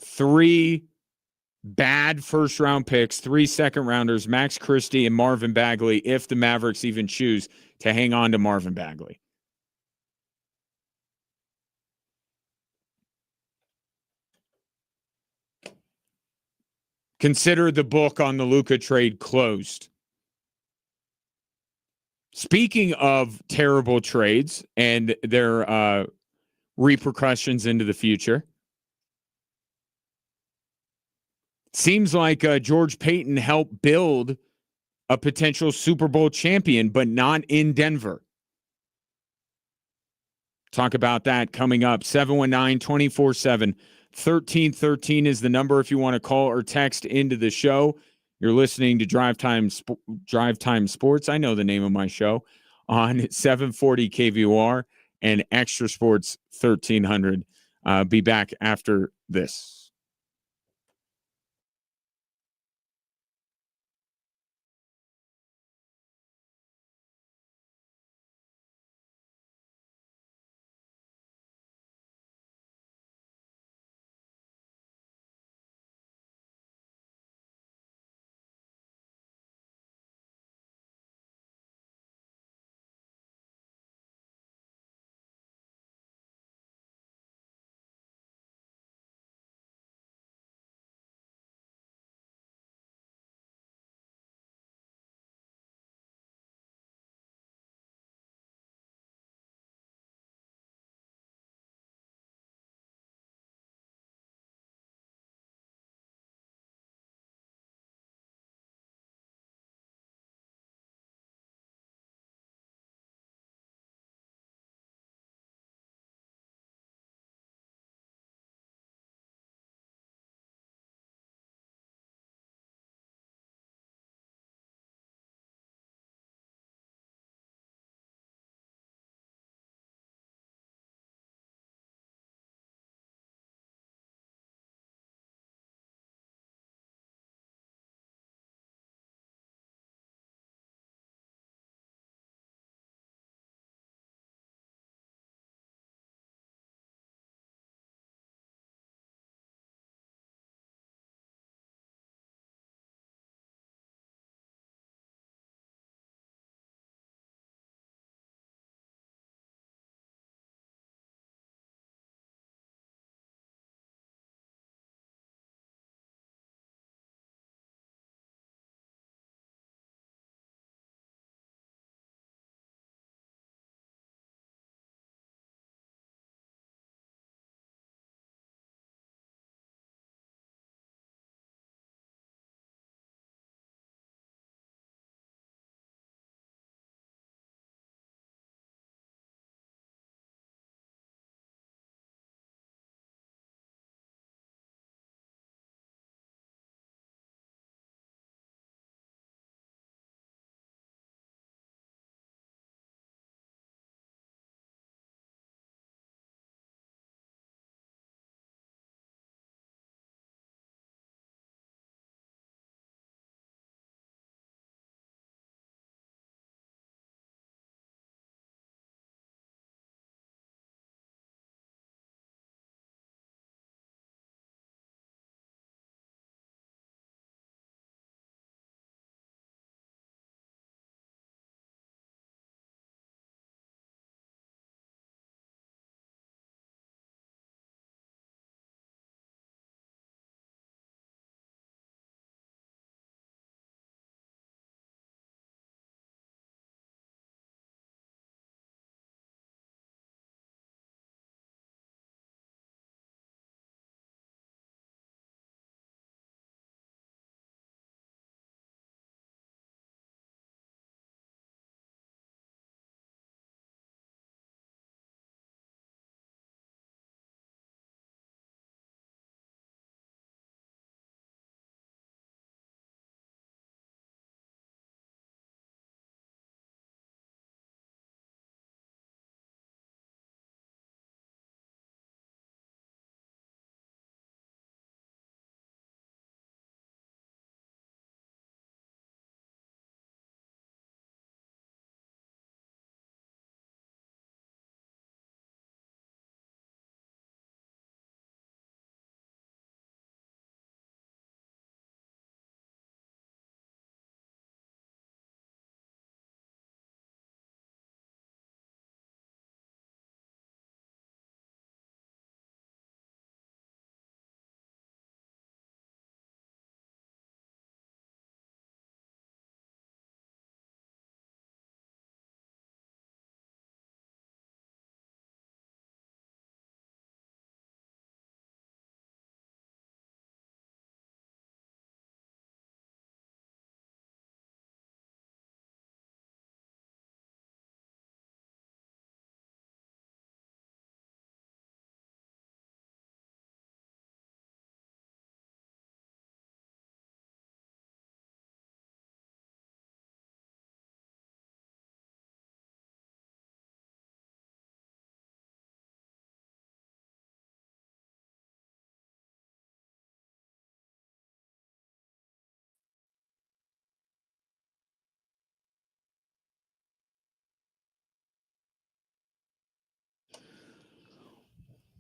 Three bad first-round picks, 3 second-rounders, Max Christie and Marvin Bagley, if the Mavericks even choose to hang on to Marvin Bagley. Consider the book on the Luka trade closed. Speaking of terrible trades and their repercussions into the future, seems like George Payton helped build a potential Super Bowl champion, but not in Denver. Talk about that coming up. 719-247-1313 is the number if you want to call or text into the show. You're listening to Drive Time Sports. I know the name of my show on 740 KVOR and Extra Sports 1300. Be back after this.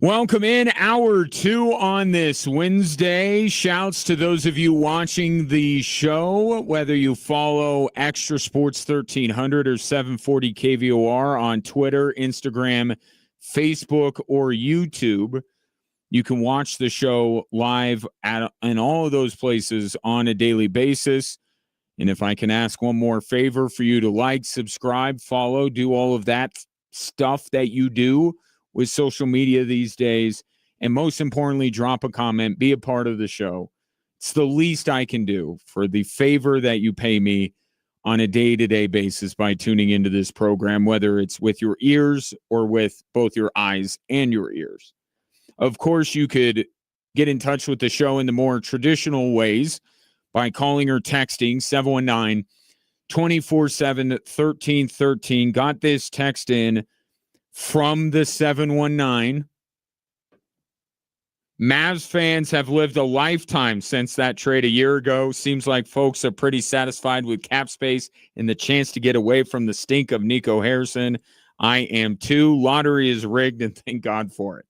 Welcome in hour 2 on this Wednesday. Shouts to those of you watching the show, whether you follow Extra Sports 1300 or 740 KVOR on Twitter, Instagram, Facebook, or YouTube. You can watch the show live in all of those places on a daily basis. And if I can ask one more favor for you to like, subscribe, follow, do all of that stuff that you do with social media these days. And most importantly, drop a comment, be a part of the show. It's the least I can do for the favor that you pay me on a day-to-day basis by tuning into this program, whether it's with your ears or with both your eyes and your ears. Of course, you could get in touch with the show in the more traditional ways by calling or texting 719-247-1313. Got this text in from the 719. Mavs fans have lived a lifetime since that trade a year ago. Seems like folks are pretty satisfied with cap space and the chance to get away from the stink of Nico Harrison. I am too. Lottery is rigged, and thank God for it.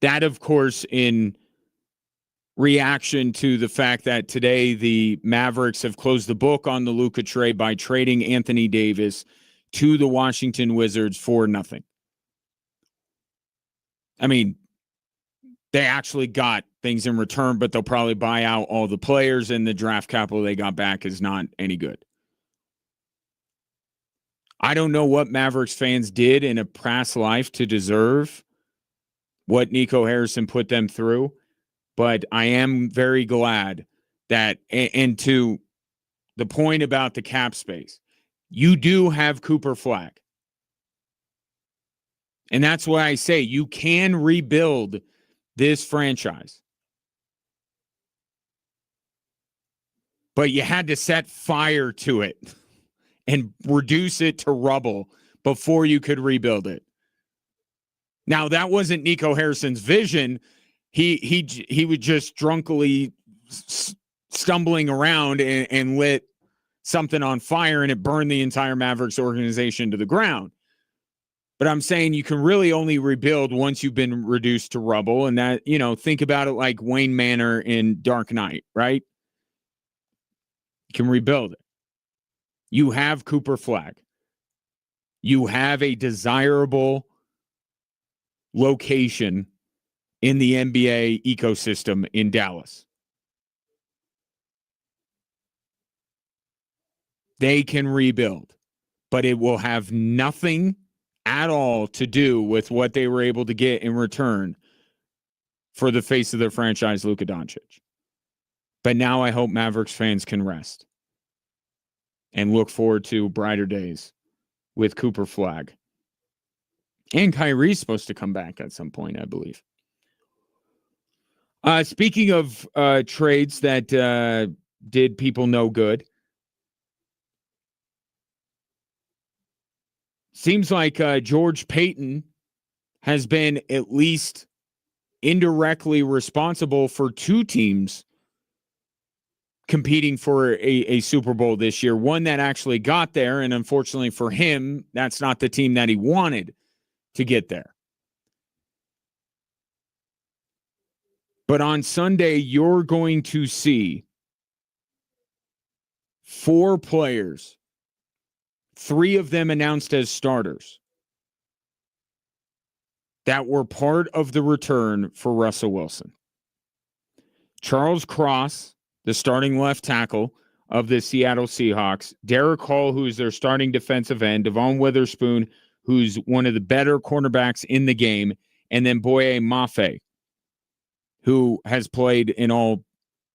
That, of course, in reaction to the fact that today the Mavericks have closed the book on the Luka trade by trading Anthony Davis to the Washington Wizards for nothing. I mean, they actually got things in return, but they'll probably buy out all the players, and the draft capital they got back is not any good. I don't know what Mavericks fans did in a past life to deserve what Nico Harrison put them through. But I am very glad that, and to the point about the cap space, you do have Cooper Flagg. And that's why I say you can rebuild this franchise. But you had to set fire to it and reduce it to rubble before you could rebuild it. Now, that wasn't Nico Harrison's vision. He was just drunkenly stumbling around and lit something on fire, and it burned the entire Mavericks organization to the ground. But I'm saying you can really only rebuild once you've been reduced to rubble, and that, think about it like Wayne Manor in Dark Knight, right? You can rebuild it. You have Cooper Flagg. You have a desirable location in the NBA ecosystem in Dallas. They can rebuild, but it will have nothing at all to do with what they were able to get in return for the face of their franchise, Luka Doncic. But now I hope Mavericks fans can rest and look forward to brighter days with Cooper Flagg. And Kyrie's supposed to come back at some point, I believe. Speaking of trades that did people no good, seems like George Payton has been at least indirectly responsible for two teams competing for a Super Bowl this year. One that actually got there, and unfortunately for him, that's not the team that he wanted to get there. But on Sunday, you're going to see 4 players, 3 of them announced as starters, that were part of the return for Russell Wilson. Charles Cross, the starting left tackle of the Seattle Seahawks, Derek Hall, who's their starting defensive end, Devon Witherspoon, who's one of the better cornerbacks in the game, and then Boye Mafe, who has played in all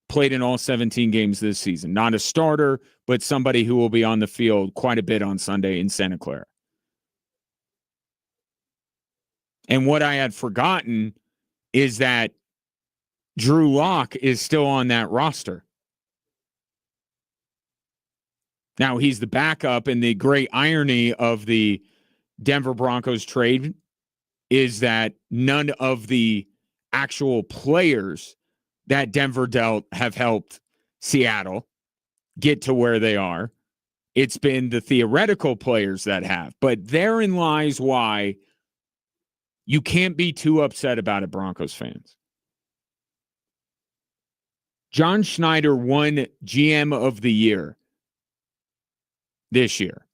17 games this season. Not a starter, but somebody who will be on the field quite a bit on Sunday in Santa Clara. And what I had forgotten is that Drew Lock is still on that roster. Now, he's the backup, and the great irony of the Denver Broncos trade is that none of the actual players that Denver dealt have helped Seattle. get to where they are. It's been the theoretical players that have. But therein lies why you can't be too upset about it, Broncos fans. John Schneider won GM of the year this year,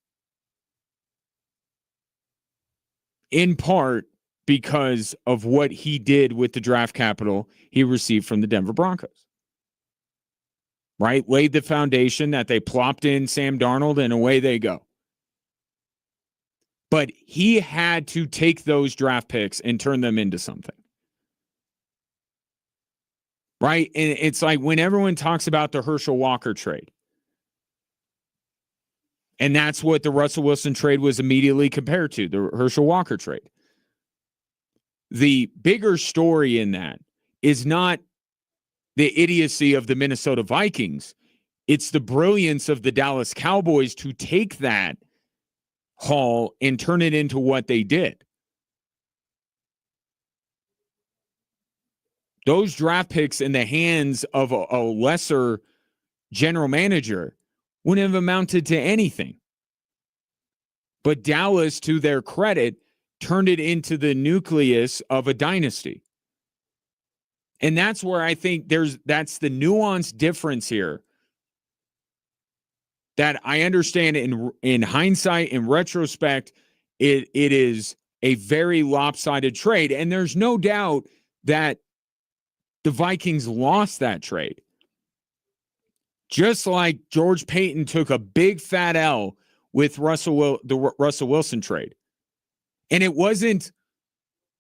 in part because of what he did with the draft capital he received from the Denver Broncos. Right? Laid the foundation that they plopped in Sam Darnold and away they go. But he had to take those draft picks and turn them into something. Right? And it's like when everyone talks about the Herschel Walker trade. And that's what the Russell Wilson trade was immediately compared to, the Herschel Walker trade. The bigger story in that is not the idiocy of the Minnesota Vikings. It's the brilliance of the Dallas Cowboys to take that haul and turn it into what they did. Those draft picks in the hands of a lesser general manager wouldn't have amounted to anything. But Dallas, to their credit, turned it into the nucleus of a dynasty. And that's where I think that's the nuanced difference here that I understand in hindsight, in retrospect, it is a very lopsided trade. And there's no doubt that the Vikings lost that trade. Just like George Payton took a big fat L with the Russell Wilson trade. And it wasn't,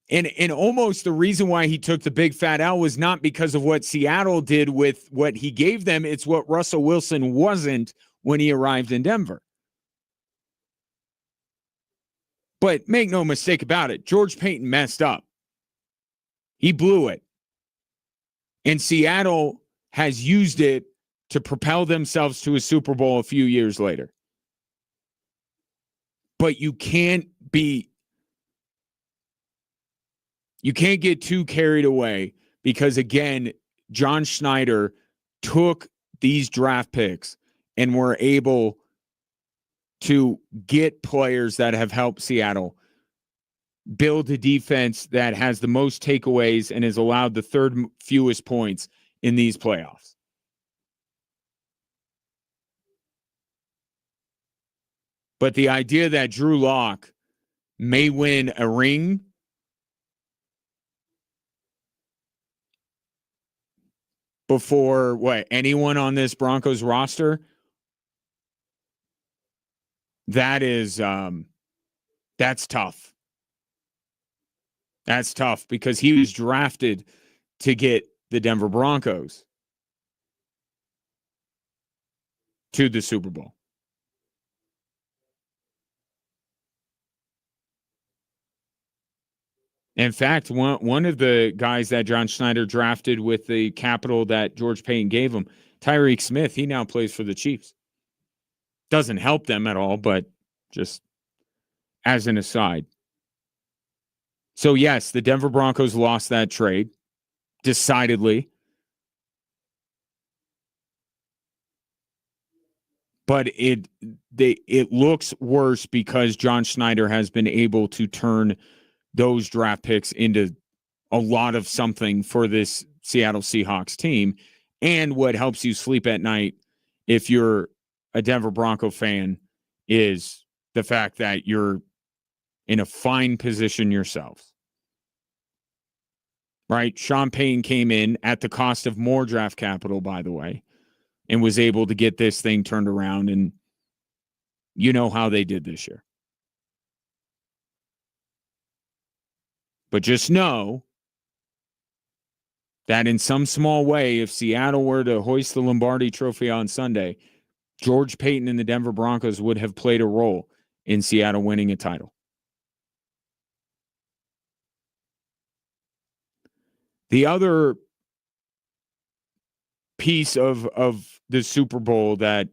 and almost the reason why he took the big fat L was not because of what Seattle did with what he gave them. It's what Russell Wilson wasn't when he arrived in Denver. But make no mistake about it, George Payton messed up. He blew it. And Seattle has used it to propel themselves to a Super Bowl a few years later. But you can't get too carried away because, again, John Schneider took these draft picks and were able to get players that have helped Seattle build a defense that has the most takeaways and has allowed the third fewest points in these playoffs. But the idea that Drew Lock may win a ring before anyone on this Broncos roster, that's tough. That's tough because he was drafted to get the Denver Broncos to the Super Bowl. In fact, one of the guys that John Schneider drafted with the capital that George Payton gave him, Tyreek Smith, he now plays for the Chiefs. Doesn't help them at all, but just as an aside. So, yes, the Denver Broncos lost that trade decidedly. But it looks worse because John Schneider has been able to turn those draft picks into a lot of something for this Seattle Seahawks team. And what helps you sleep at night if you're a Denver Bronco fan is the fact that you're in a fine position yourselves. Right? Sean Payton came in at the cost of more draft capital, by the way, and was able to get this thing turned around. And you know how they did this year. But just know that in some small way, if Seattle were to hoist the Lombardi Trophy on Sunday, George Payton and the Denver Broncos would have played a role in Seattle winning a title. The other piece of the Super Bowl that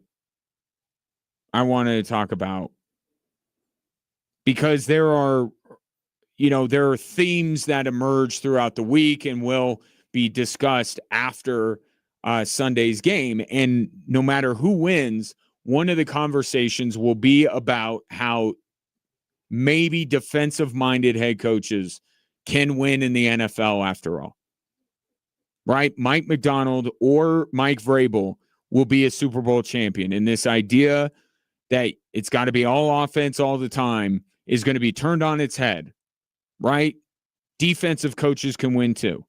I wanted to talk about, because there are themes that emerge throughout the week and will be discussed after Sunday's game. And no matter who wins, one of the conversations will be about how maybe defensive-minded head coaches can win in the NFL after all. Right? Mike McDonald or Mike Vrabel will be a Super Bowl champion. And this idea that it's got to be all offense all the time is going to be turned on its head, right? Defensive coaches can win too.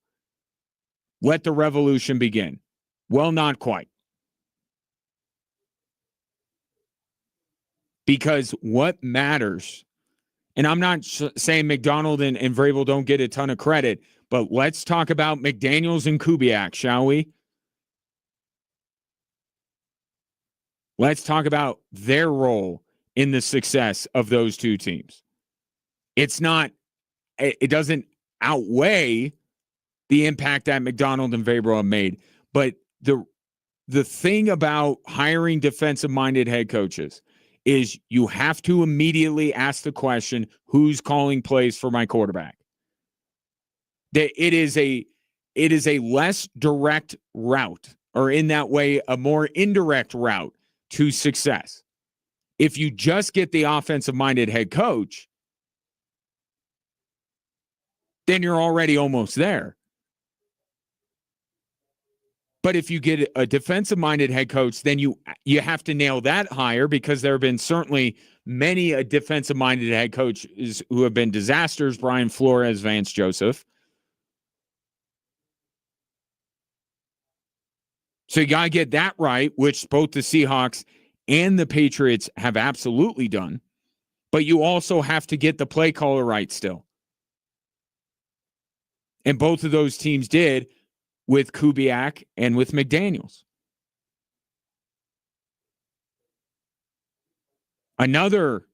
Let the revolution begin. Well, not quite. Because what matters, and I'm not saying McDonald and Vrabel don't get a ton of credit, but let's talk about McDaniels and Kubiak, shall we? Let's talk about their role in the success of those two teams. It doesn't outweigh the impact that McDonald and Vrabel have made. But the thing about hiring defensive-minded head coaches is you have to immediately ask the question, who's calling plays for my quarterback? That it is a less direct route, or in that way, a more indirect route to success. If you just get the offensive-minded head coach, then you're already almost there. But if you get a defensive-minded head coach, then you have to nail that hire, because there have been certainly many defensive-minded head coaches who have been disasters. Brian Flores, Vance Joseph. So you got to get that right, which both the Seahawks and the Patriots have absolutely done. But you also have to get the play caller right still. And both of those teams did with Kubiak and with McDaniels. Another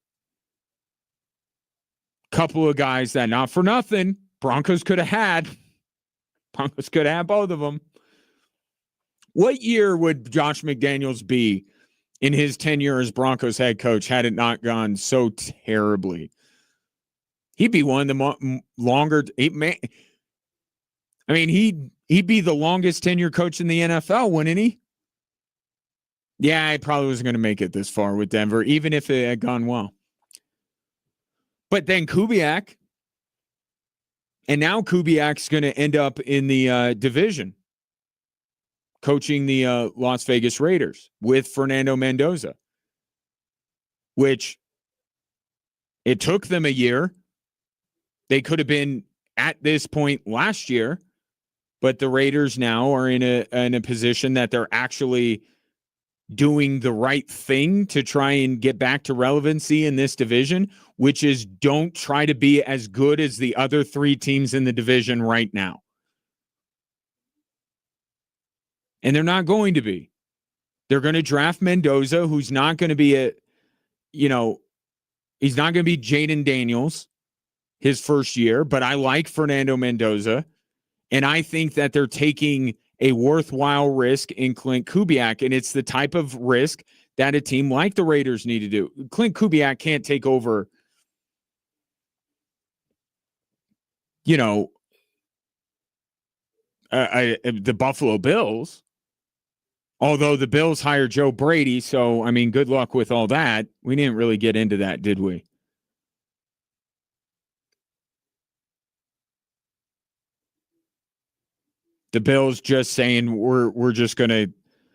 couple of guys that, not for nothing, Broncos could have had. Broncos could have had both of them. What year would Josh McDaniels be in his tenure as Broncos head coach had it not gone so terribly? He'd be one of the longer. He'd be the longest tenure coach in the NFL, wouldn't he? Yeah, he probably wasn't going to make it this far with Denver, even if it had gone well. But then Kubiak, and now Kubiak's going to end up in the division, coaching the Las Vegas Raiders with Fernando Mendoza, which it took them a year. They could have been at this point last year, but the Raiders now are in a position that they're actually doing the right thing to try and get back to relevancy in this division, which is don't try to be as good as the other three teams in the division right now. And they're not going to be. They're going to draft Mendoza, who's not going to be he's not going to be Jaden Daniels his first year, but I like Fernando Mendoza. And I think that they're taking a worthwhile risk in Clint Kubiak, and it's the type of risk that a team like the Raiders need to do. Clint Kubiak can't take over, the Buffalo Bills, although the Bills hired Joe Brady, so, good luck with all that. We didn't really get into that, did we? The Bills just saying we're just going to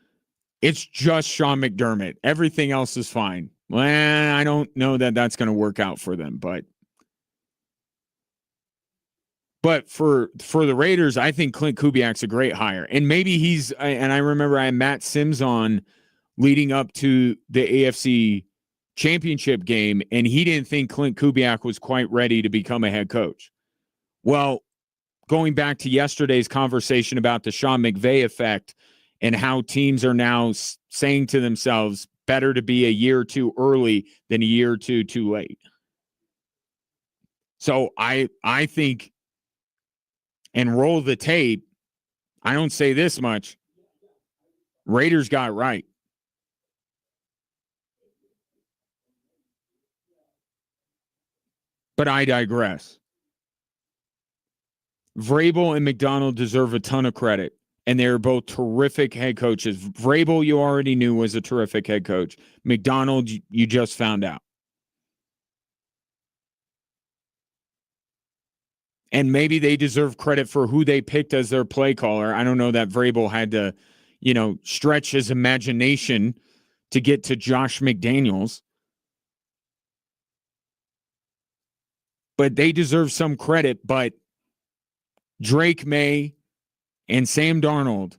– it's just Sean McDermott. Everything else is fine. Well, I don't know that that's going to work out for them, but for the Raiders, I think Clint Kubiak's a great hire. And maybe and I remember I had Matt Sims on leading up to the AFC Championship game, and he didn't think Clint Kubiak was quite ready to become a head coach. Well, going back to yesterday's conversation about the Sean McVay effect and how teams are now saying to themselves, better to be a year or two early than a year or two too late. So I think, and roll the tape, I don't say this much, Raiders got it right. But I digress. Vrabel and McDonald deserve a ton of credit. And they're both terrific head coaches. Vrabel, you already knew was a terrific head coach. McDonald, you just found out. And maybe they deserve credit for who they picked as their play caller. I don't know that Vrabel had to, stretch his imagination to get to Josh McDaniels. But they deserve some credit. But Drake May and Sam Darnold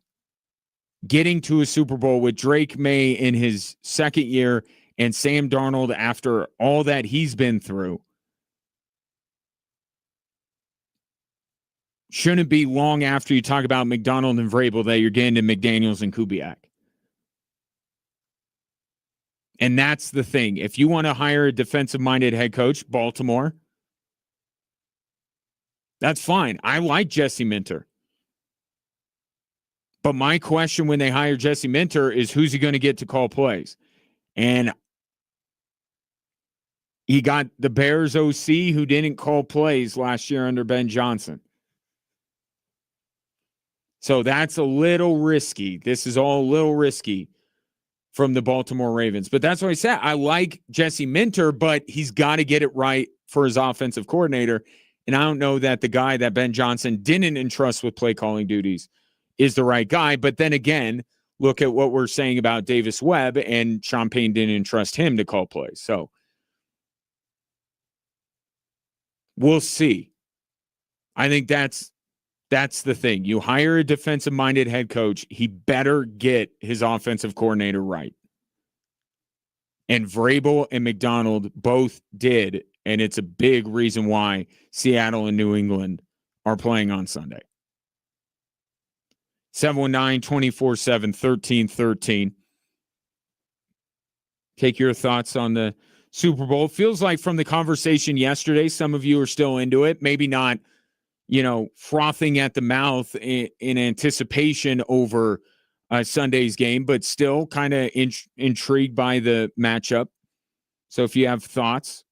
getting to a Super Bowl with Drake May in his second year and Sam Darnold after all that he's been through shouldn't be long after you talk about McDonald and Vrabel that you're getting to McDaniels and Kubiak. And that's the thing. If you want to hire a defensive-minded head coach, Baltimore, that's fine. I like Jesse Minter. But my question when they hire Jesse Minter is who's he going to get to call plays? And he got the Bears OC who didn't call plays last year under Ben Johnson. So that's a little risky. This is all a little risky from the Baltimore Ravens. But that's what I said. I like Jesse Minter, but he's got to get it right for his offensive coordinator. And I don't know that the guy that Ben Johnson didn't entrust with play calling duties is the right guy. But then again, look at what we're saying about Davis Webb, and Sean Payne didn't entrust him to call plays. So we'll see. I think that's the thing. You hire a defensive-minded head coach, he better get his offensive coordinator right. And Vrabel and McDonald both did, and it's a big reason why Seattle and New England are playing on Sunday. 719-247-1313. Take your thoughts on the Super Bowl. Feels like from the conversation yesterday, some of you are still into it. Maybe not, frothing at the mouth in anticipation over Sunday's game, but still kind of intrigued by the matchup. So if you have thoughts,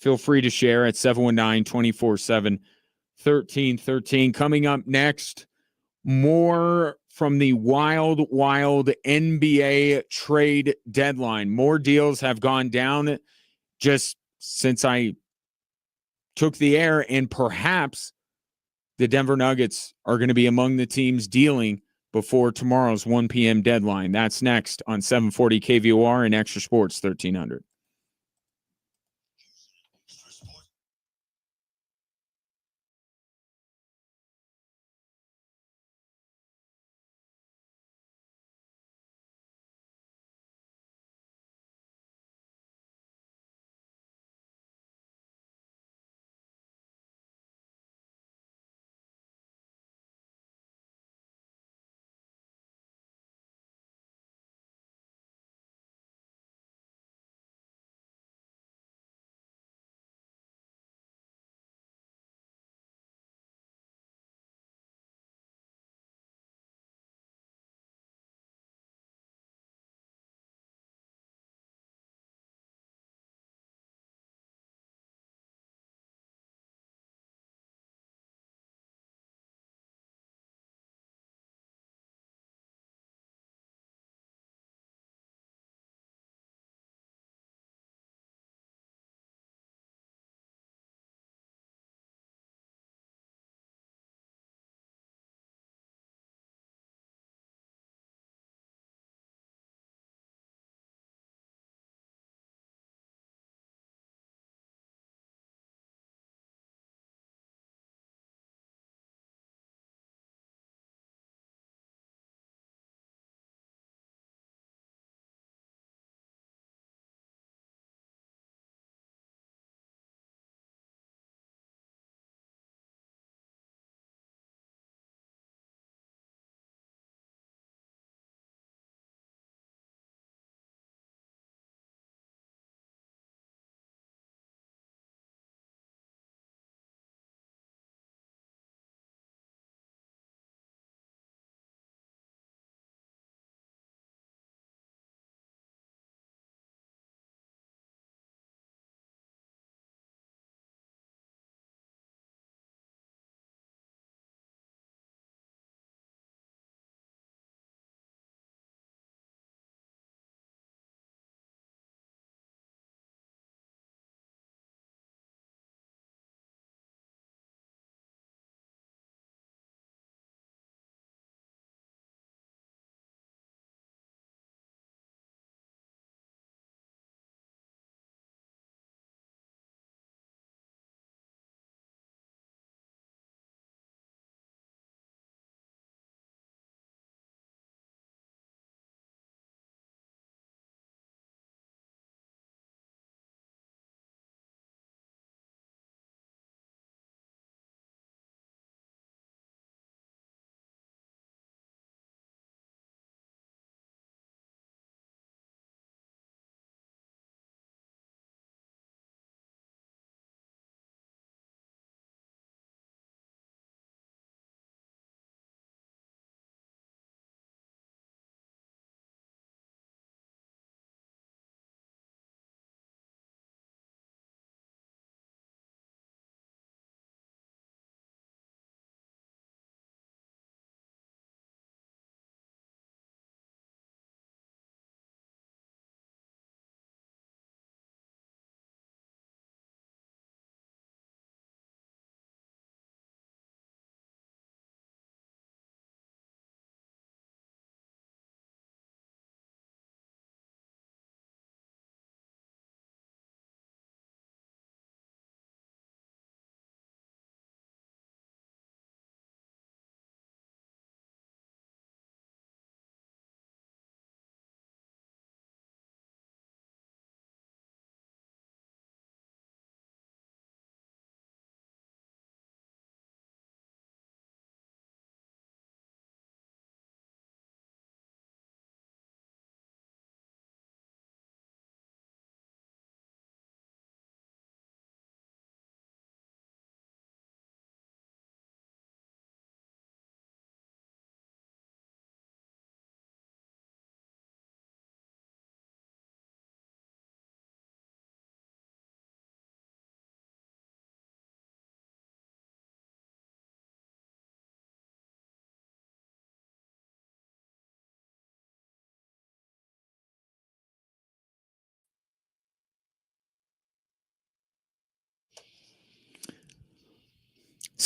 feel free to share at 719-247-1313. Coming up next, more from the wild NBA trade deadline. More deals have gone down just since I took the air, and perhaps the Denver Nuggets are going to be among the teams dealing before tomorrow's 1 p.m. deadline. That's next on 740 KVOR and Extra Sports 1300.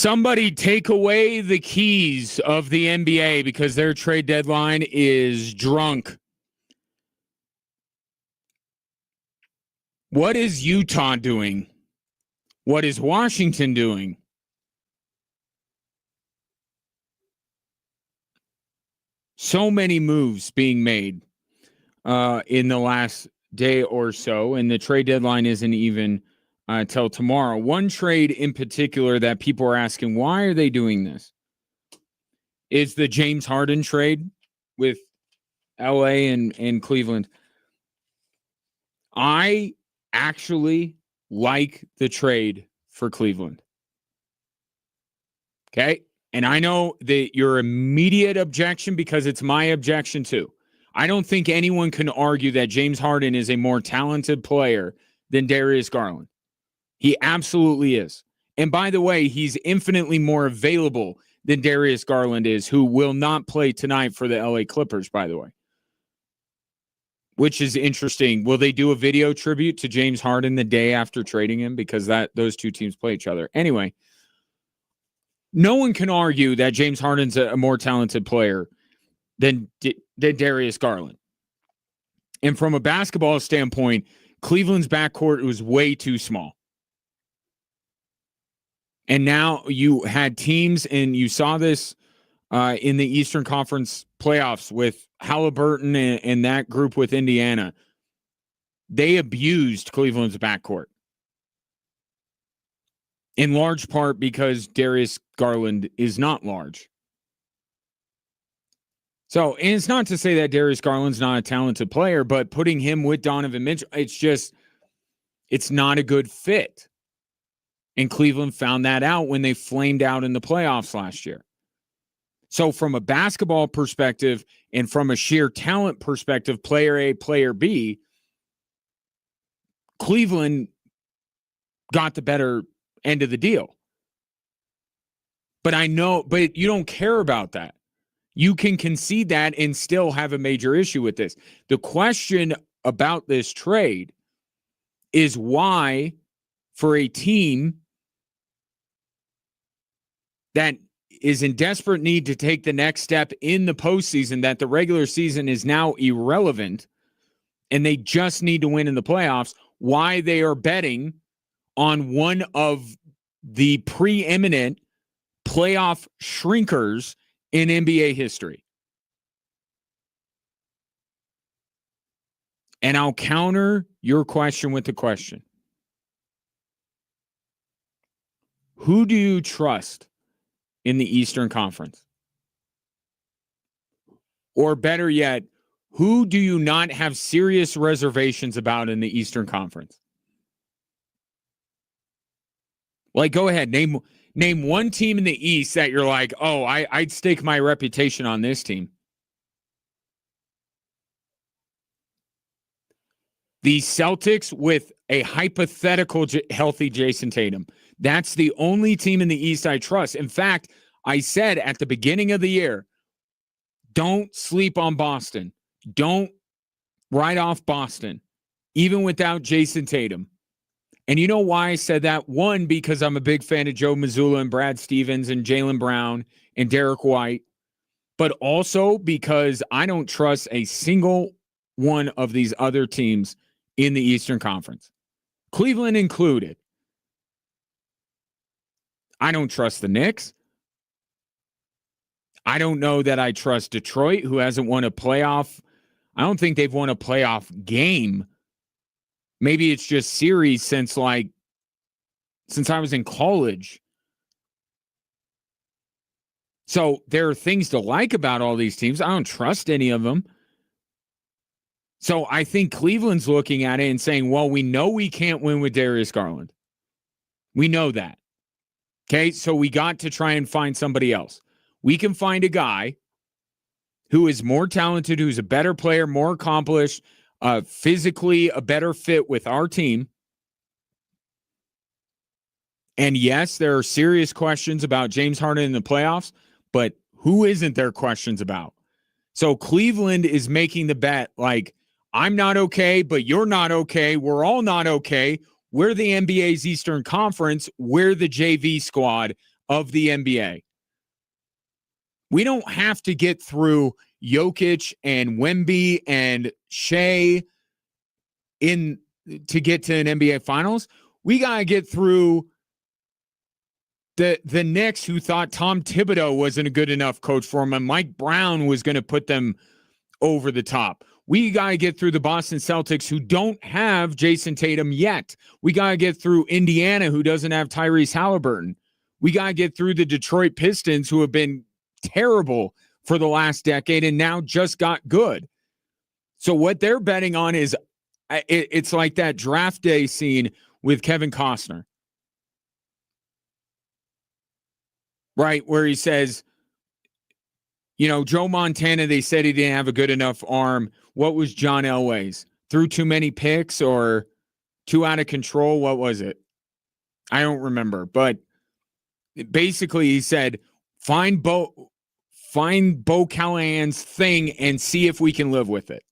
Somebody take away the keys of the NBA because their trade deadline is drunk. What is Utah doing? What is Washington doing? So many moves being made in the last day or so, and the trade deadline isn't even till tomorrow. One trade in particular that people are asking, why are they doing this, is the James Harden trade with LA and Cleveland. I actually like the trade for Cleveland. Okay? And I know that your immediate objection, because it's my objection too. I don't think anyone can argue that James Harden is a more talented player than Darius Garland. He absolutely is. And by the way, he's infinitely more available than Darius Garland is, who will not play tonight for the LA Clippers, by the way. Which is interesting. Will they do a video tribute to James Harden the day after trading him? Because those two teams play each other. Anyway, no one can argue that James Harden's a more talented player than Darius Garland. And from a basketball standpoint, Cleveland's backcourt was way too small. And now you had teams, and you saw this in the Eastern Conference playoffs with Halliburton and that group with Indiana. They abused Cleveland's backcourt. In large part because Darius Garland is not large. So, and it's not to say that Darius Garland's not a talented player, but putting him with Donovan Mitchell, it's not a good fit. And Cleveland found that out when they flamed out in the playoffs last year. So from a basketball perspective and from a sheer talent perspective, player A, player B, Cleveland got the better end of the deal. But you don't care about that. You can concede that and still have a major issue with this. The question about this trade is why, for a team that is in desperate need to take the next step in the postseason, that the regular season is now irrelevant and they just need to win in the playoffs, why they are betting on one of the preeminent playoff shrinkers in NBA history. And I'll counter your question with the question. Who do you trust in the Eastern Conference? Or better yet, who do you not have serious reservations about in the Eastern Conference? Like, go ahead, name one team in the East that you're like, oh, I'd stake my reputation on this team. The Celtics with a hypothetical healthy Jason Tatum. That's the only team in the East I trust. In fact, I said at the beginning of the year, don't sleep on Boston. Don't write off Boston, even without Jason Tatum. And you know why I said that? One, because I'm a big fan of Joe Mazzulla and Brad Stevens and Jaylen Brown and Derek White, but also because I don't trust a single one of these other teams in the Eastern Conference, Cleveland included. I don't trust the Knicks. I don't know that I trust Detroit, who hasn't won a playoff. I don't think they've won a playoff game. Maybe it's just series since I was in college. So there are things to like about all these teams. I don't trust any of them. So I think Cleveland's looking at it and saying, well, we know we can't win with Darius Garland. We know that. Okay, so we got to try and find somebody else. We can find a guy who is more talented, who's a better player, more accomplished, physically a better fit with our team. And yes, there are serious questions about James Harden in the playoffs, but who isn't there questions about? So Cleveland is making the bet like, I'm not okay, but you're not okay. We're all not okay. We're the NBA's Eastern Conference. We're the JV squad of the NBA. We don't have to get through Jokic and Wemby and Shea to get to an NBA Finals. We got to get through the Knicks, who thought Tom Thibodeau wasn't a good enough coach for them, and Mike Brown was going to put them over the top. We got to get through the Boston Celtics, who don't have Jason Tatum yet. We got to get through Indiana, who doesn't have Tyrese Halliburton. We got to get through the Detroit Pistons, who have been terrible for the last decade and now just got good. So what they're betting on is it's like that draft day scene with Kevin Costner, right? Where he says, Joe Montana, they said he didn't have a good enough arm. What was John Elway's? Threw too many picks or too out of control? What was it? I don't remember. But basically he said, find Bo Callahan's thing and see if we can live with it.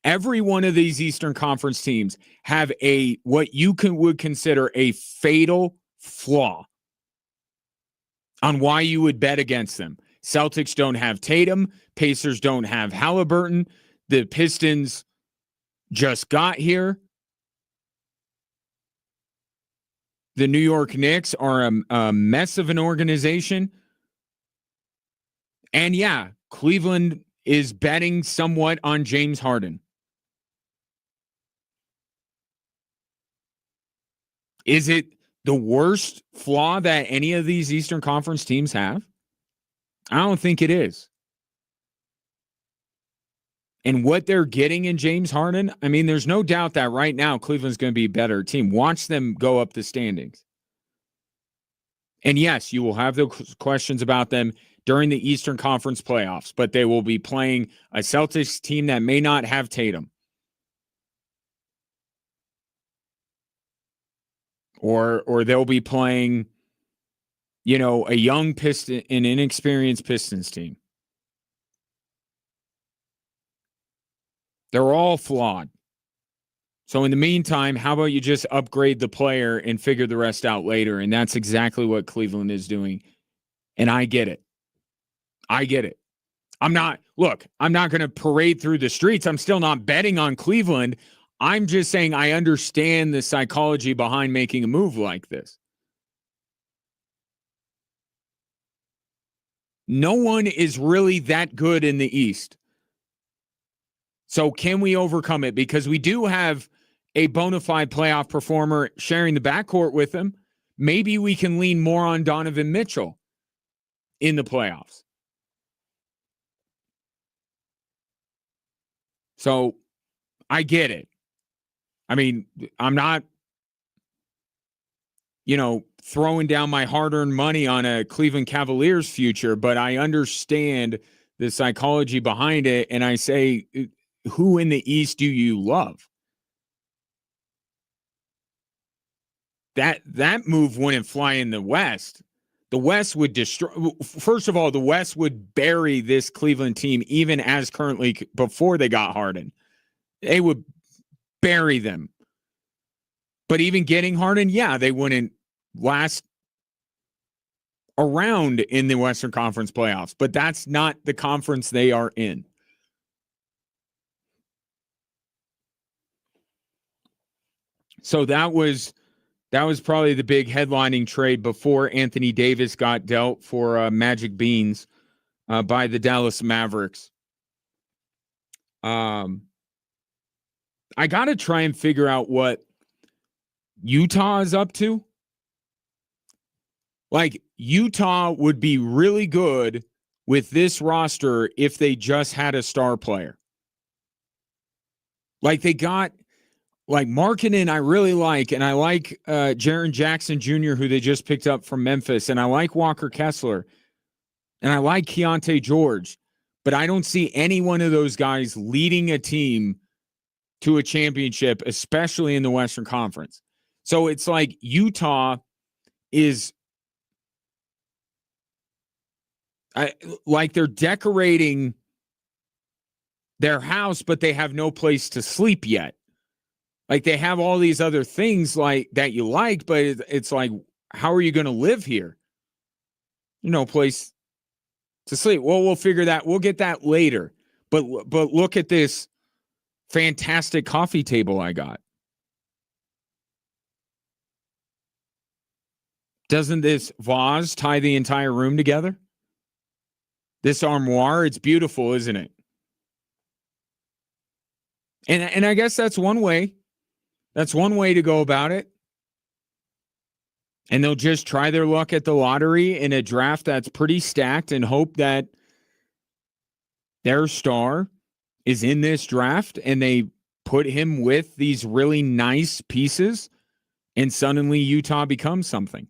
Every one of these Eastern Conference teams have what you would consider a fatal flaw on why you would bet against them. Celtics don't have Tatum. Pacers don't have Halliburton. The Pistons just got here. The New York Knicks are a mess of an organization. And yeah, Cleveland is betting somewhat on James Harden. Is it the worst flaw that any of these Eastern Conference teams have? I don't think it is. And what they're getting in James Harden, I mean, there's no doubt that right now Cleveland's going to be a better team. Watch them go up the standings. And yes, you will have those questions about them during the Eastern Conference playoffs, but they will be playing a Celtics team that may not have Tatum. Or they'll be playing, a young Piston, an inexperienced Pistons team. They're all flawed. So in the meantime, how about you just upgrade the player and figure the rest out later? And that's exactly what Cleveland is doing. And I get it. I'm not going to parade through the streets. I'm still not betting on Cleveland. I'm just saying I understand the psychology behind making a move like this. No one is really that good in the East. So can we overcome it? Because we do have a bona fide playoff performer sharing the backcourt with him. Maybe we can lean more on Donovan Mitchell in the playoffs. So I get it. I mean, I'm not, throwing down my hard-earned money on a Cleveland Cavaliers future, but I understand the psychology behind it. And I say, who in the East do you love? That move wouldn't fly in the West. The West would destroy. First of all, the West would bury this Cleveland team even as currently before they got Harden. They would bury them. But even getting Harden, yeah, they wouldn't last around in the Western Conference playoffs. But that's not the conference they are in. So that was probably the big headlining trade before Anthony Davis got dealt for Magic Beans by the Dallas Mavericks. I got to try and figure out what Utah is up to. Like, Utah would be really good with this roster if they just had a star player. Like, they got, like, Markkanen I really like, and I like Jaren Jackson Jr., who they just picked up from Memphis, and I like Walker Kessler, and I like Keontae George, but I don't see any one of those guys leading a team to a championship, especially in the Western Conference. So it's like Utah is like they're decorating their house, but they have no place to sleep yet. Like, they have all these other things like that you like, but it's like, how are you going to live here? place to sleep. Well, we'll figure that. We'll get that later. But look at this fantastic coffee table I got. Doesn't this vase tie the entire room together? This armoire, it's beautiful, isn't it? And I guess that's one way. That's one way to go about it. And they'll just try their luck at the lottery in a draft that's pretty stacked and hope that their star is in this draft and they put him with these really nice pieces and suddenly Utah becomes something.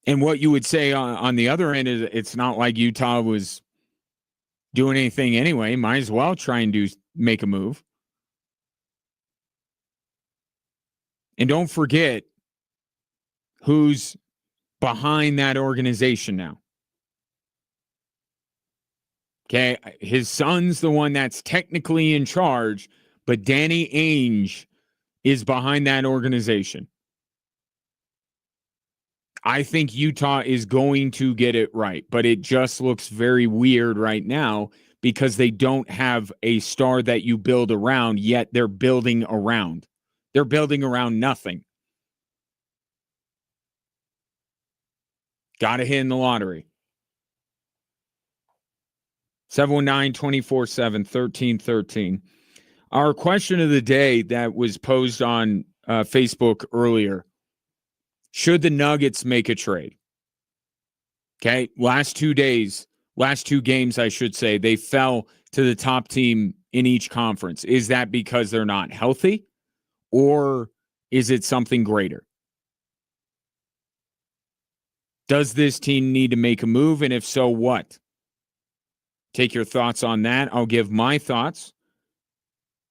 And what you would say on the other end is it's not like Utah was doing anything anyway. Might as well try and make a move. And don't forget who's behind that organization now. Okay, his son's the one that's technically in charge, but Danny Ainge is behind that organization. I think Utah is going to get it right, but it just looks very weird right now because they don't have a star that you build around, yet they're building around. They're building around nothing. Got to hit in the lottery. 719-247-1313. Our question of the day that was posed on Facebook earlier. Should the Nuggets make a trade? Okay, last 2 games, I should say, they fell to the top team in each conference. Is that because they're not healthy, or is it something greater? Does this team need to make a move, and if so, what? Take your thoughts on that. I'll give my thoughts,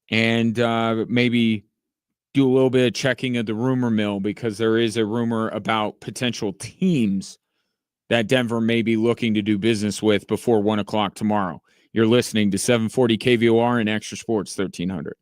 and maybe do a little bit of checking of the rumor mill because there is a rumor about potential teams that Denver may be looking to do business with before 1 o'clock tomorrow. You're listening to 740 KVOR and Extra Sports 1300.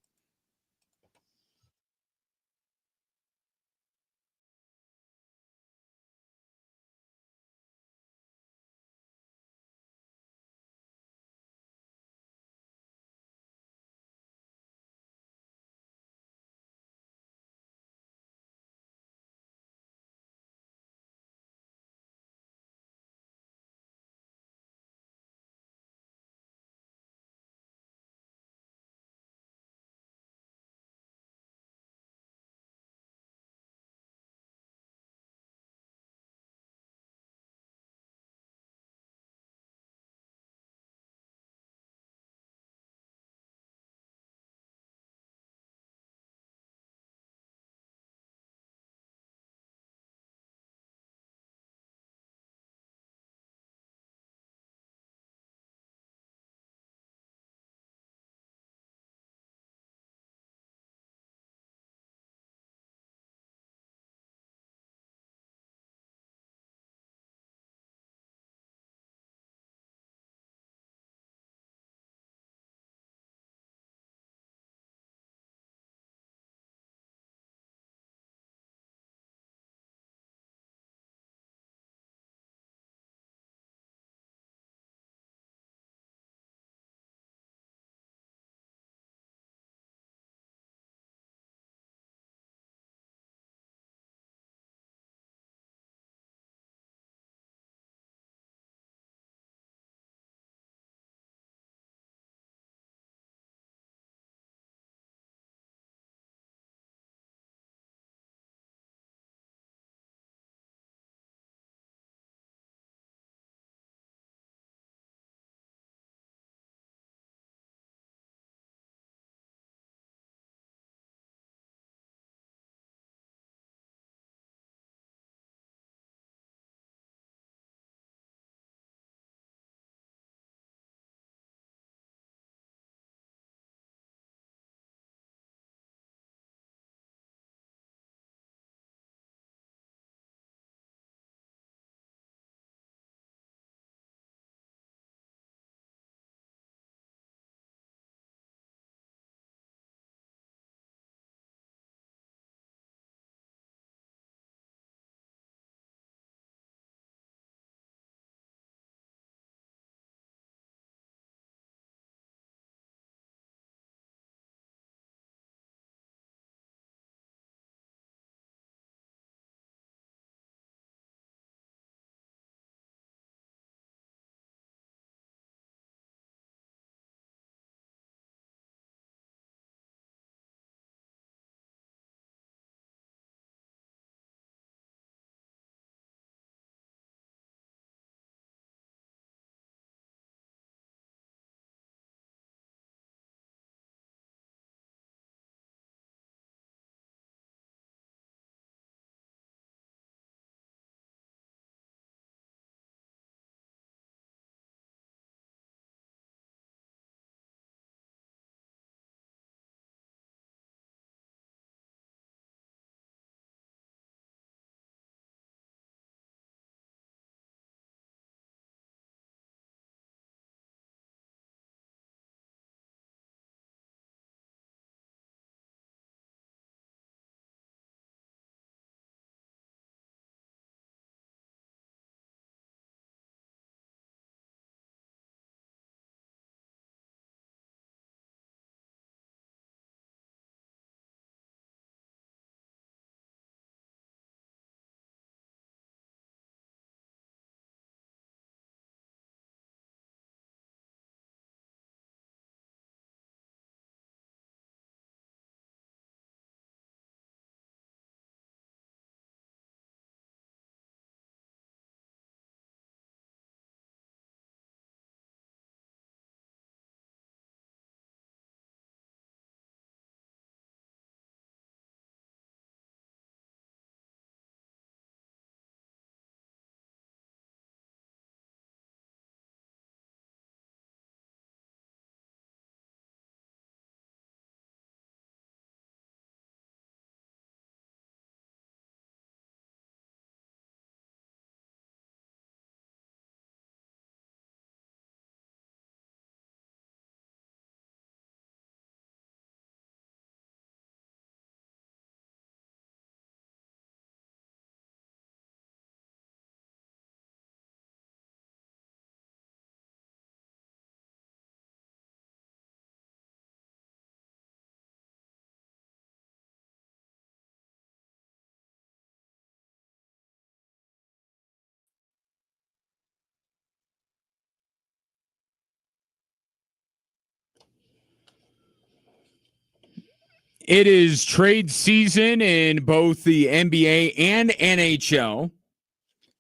It is trade season in both the NBA and NHL.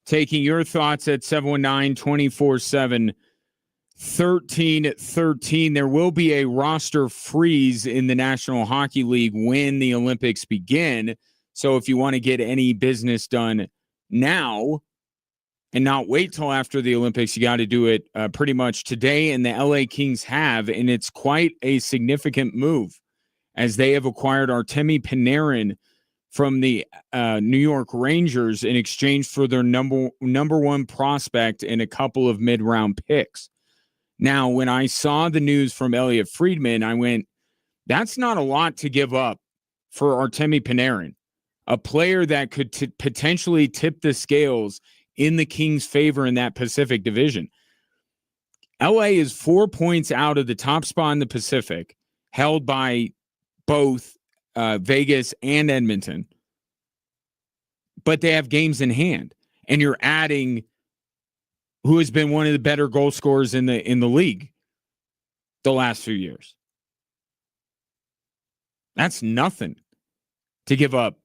Taking your thoughts at 719-247-1313. There will be a roster freeze in the National Hockey League when the Olympics begin. So if you want to get any business done now and not wait till after the Olympics, you got to do it pretty much today. And the LA Kings have, and it's quite a significant move, as they have acquired Artemi Panarin from the New York Rangers in exchange for their number one prospect and a couple of mid-round picks. Now, when I saw the news from Elliot Friedman, I went, that's not a lot to give up for Artemi Panarin, a player that could potentially tip the scales in the Kings' favor in that Pacific Division. LA is 4 points out of the top spot in the Pacific, held by both Vegas and Edmonton, but they have games in hand, and you're adding who has been one of the better goal scorers in the league the last few years. That's nothing to give up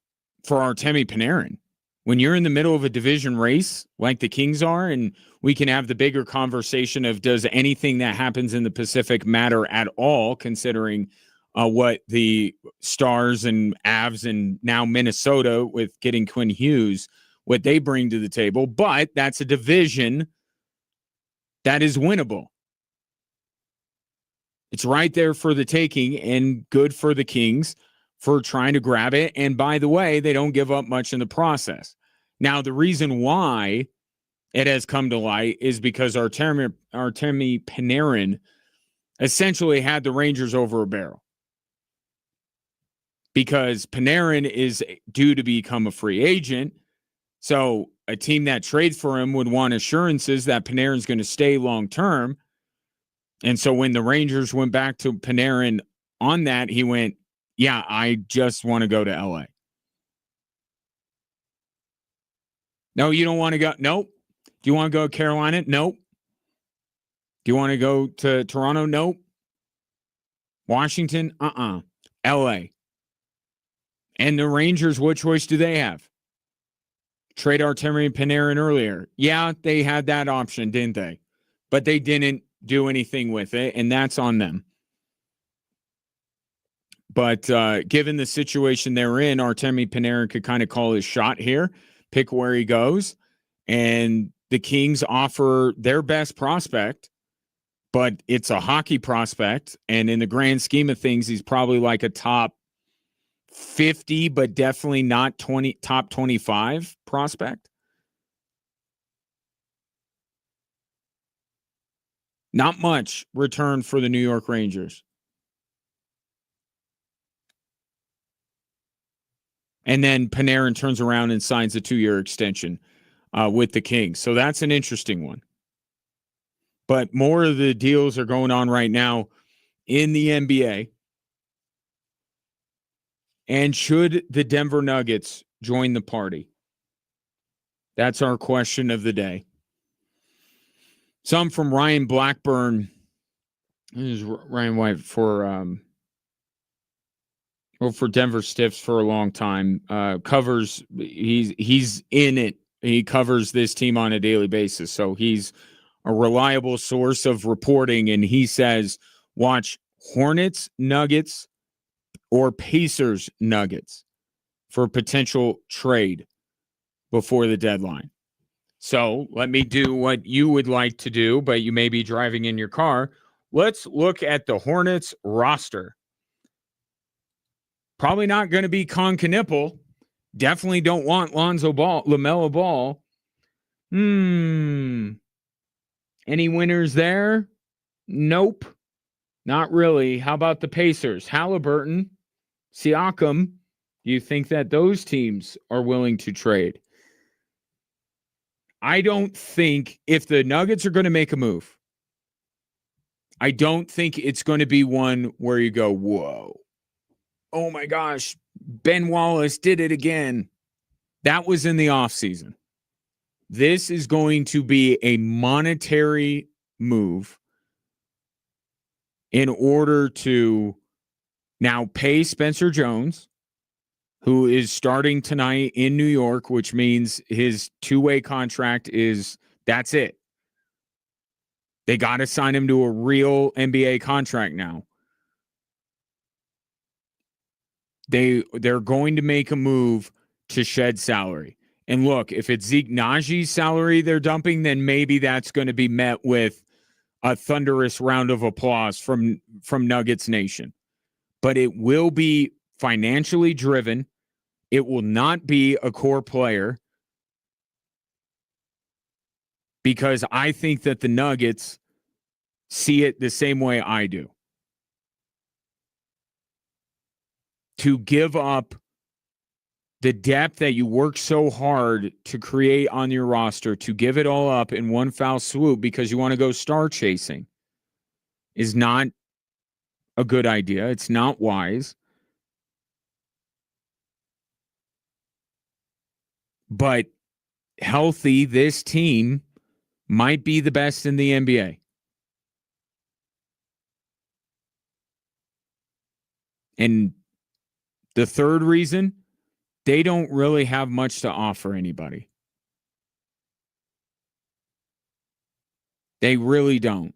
for Artemi Panarin when you're in the middle of a division race like the Kings are, and we can have the bigger conversation of does anything that happens in the Pacific matter at all, considering what the Stars and Avs and now Minnesota with getting Quinn Hughes, what they bring to the table. But that's a division that is winnable. It's right there for the taking, and good for the Kings for trying to grab it. And by the way, they don't give up much in the process. Now, the reason why it has come to light is because Artemi Panarin essentially had the Rangers over a barrel, because Panarin is due to become a free agent. So a team that trades for him would want assurances that Panarin's going to stay long term. And so when the Rangers went back to Panarin on that, he went, yeah, I just want to go to LA. No, you don't want to go? Nope. Do you want to go to Carolina? Nope. Do you want to go to Toronto? Nope. Washington? LA. And the Rangers, what choice do they have? Trade Artemi Panarin earlier. Yeah, they had that option, didn't they? But they didn't do anything with it, and that's on them. But given the situation they're in, Artemi Panarin could kind of call his shot here, pick where he goes, and the Kings offer their best prospect, but it's a hockey prospect, and in the grand scheme of things, he's probably like a top 50, but definitely not top 25 prospect. Not much return for the New York Rangers. And then Panarin turns around and signs a 2-year extension with the Kings. So that's an interesting one. But more of the deals are going on right now in the NBA. And should the Denver Nuggets join the party? That's our question of the day. Some from Ryan Blackburn. This is Ryan White for Denver Stiffs for a long time. Covers, he's in it. He covers this team on a daily basis. So he's a reliable source of reporting. And he says, watch Hornets, Nuggets, or Pacers, Nuggets for potential trade before the deadline. So let me do what you would like to do, but you may be driving in your car. Let's look at the Hornets roster. Probably not going to be Con Knipple. Definitely don't want LaMelo Ball. Any winners there? Nope. Not really. How about the Pacers? Halliburton, Siakam. Do you think that those teams are willing to trade? I don't think, if the Nuggets are going to make a move, I don't think it's going to be one where you go, whoa, oh my gosh, Ben Wallace did it again. That was in the offseason. This is going to be a monetary move in order to Now pay Spencer Jones, who is starting tonight in New York, which means his two-way contract that's it. They got to sign him to a real NBA contract now. They're going to make a move to shed salary. And look, if it's Zeke Najee's salary they're dumping, then maybe that's going to be met with a thunderous round of applause from Nuggets Nation. But it will be financially driven. It will not be a core player, because I think that the Nuggets see it the same way I do. To give up the depth that you work so hard to create on your roster, to give it all up in one foul swoop because you want to go star chasing, is not a good idea. It's not wise. But healthy, this team might be the best in the NBA. And the third reason, they don't really have much to offer anybody. They really don't.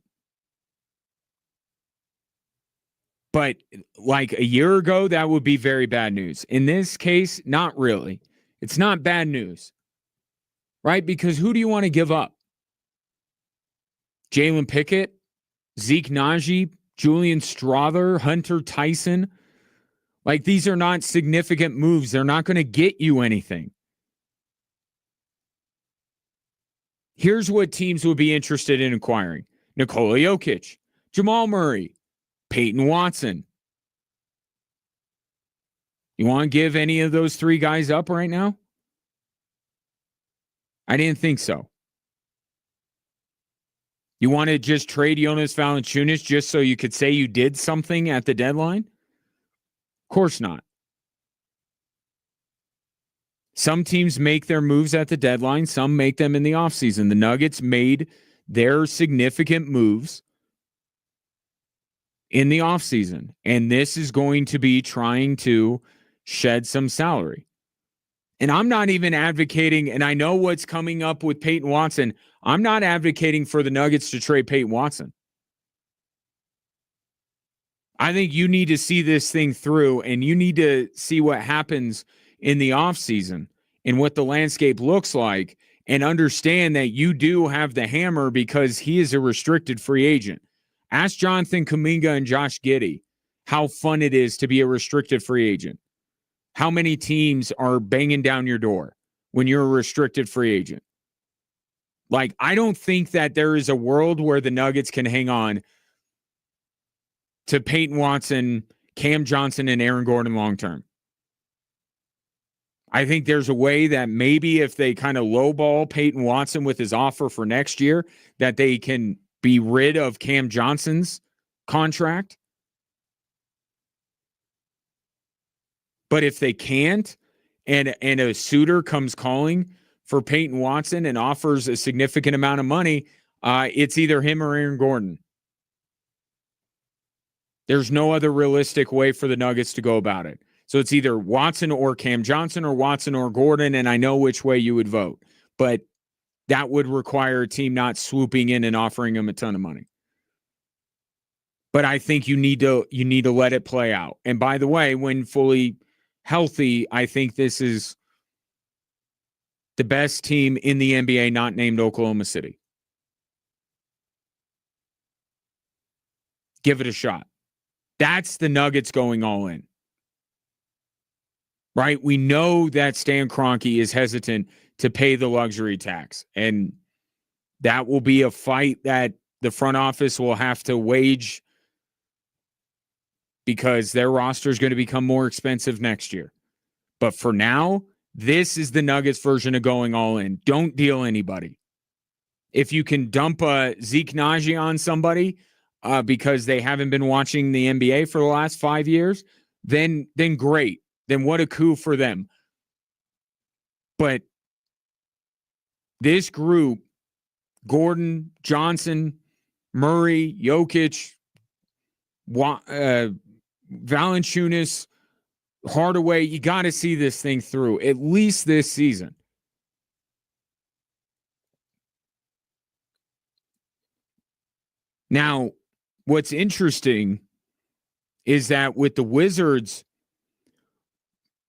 But like a year ago, that would be very bad news. In this case, not really. It's not bad news, right? Because who do you want to give up? Jalen Pickett, Zeke Naji, Julian Strawther, Hunter Tyson. Like, these are not significant moves. They're not going to get you anything. Here's what teams would be interested in acquiring: Nikola Jokic, Jamal Murray, Peyton Watson. You want to give any of those three guys up right now? I didn't think so. You want to just trade Jonas Valanciunas just so you could say you did something at the deadline? Of course not. Some teams make their moves at the deadline. Some make them in the offseason. The Nuggets made their significant moves in the offseason. And this is going to be trying to shed some salary. And I'm not even advocating, and I know what's coming up with Peyton Watson. I'm not advocating for the Nuggets to trade Peyton Watson. I think you need to see this thing through, and you need to see what happens in the offseason and what the landscape looks like, and understand that you do have the hammer because he is a restricted free agent. Ask Jonathan Kuminga and Josh Giddey how fun it is to be a restricted free agent. How many teams are banging down your door when you're a restricted free agent? Like, I don't think that there is a world where the Nuggets can hang on to Peyton Watson, Cam Johnson, and Aaron Gordon long term. I think there's a way that maybe if they kind of lowball Peyton Watson with his offer for next year, that they can be rid of Cam Johnson's contract. But if they can't, and a suitor comes calling for Peyton Watson and offers a significant amount of money, it's either him or Aaron Gordon. There's no other realistic way for the Nuggets to go about it. So it's either Watson or Cam Johnson or Watson or Gordon, and I know which way you would vote. But that would require a team not swooping in and offering him a ton of money. But I think you need to let it play out. And by the way, when fully healthy, I think this is the best team in the NBA not named Oklahoma City. Give it a shot. That's the Nuggets going all in. Right? We know that Stan Kroenke is hesitant to pay the luxury tax, and that will be a fight that the front office will have to wage because their roster is going to become more expensive next year. But for now, this is the Nuggets version of going all in. Don't deal anybody. If you can dump a Zeke Naji on somebody because they haven't been watching the NBA for the last 5 years, then great. Then what a coup for them. But this group, Gordon, Johnson, Murray, Jokic, Valanciunas, Hardaway, you got to see this thing through, at least this season. Now, what's interesting is that with the Wizards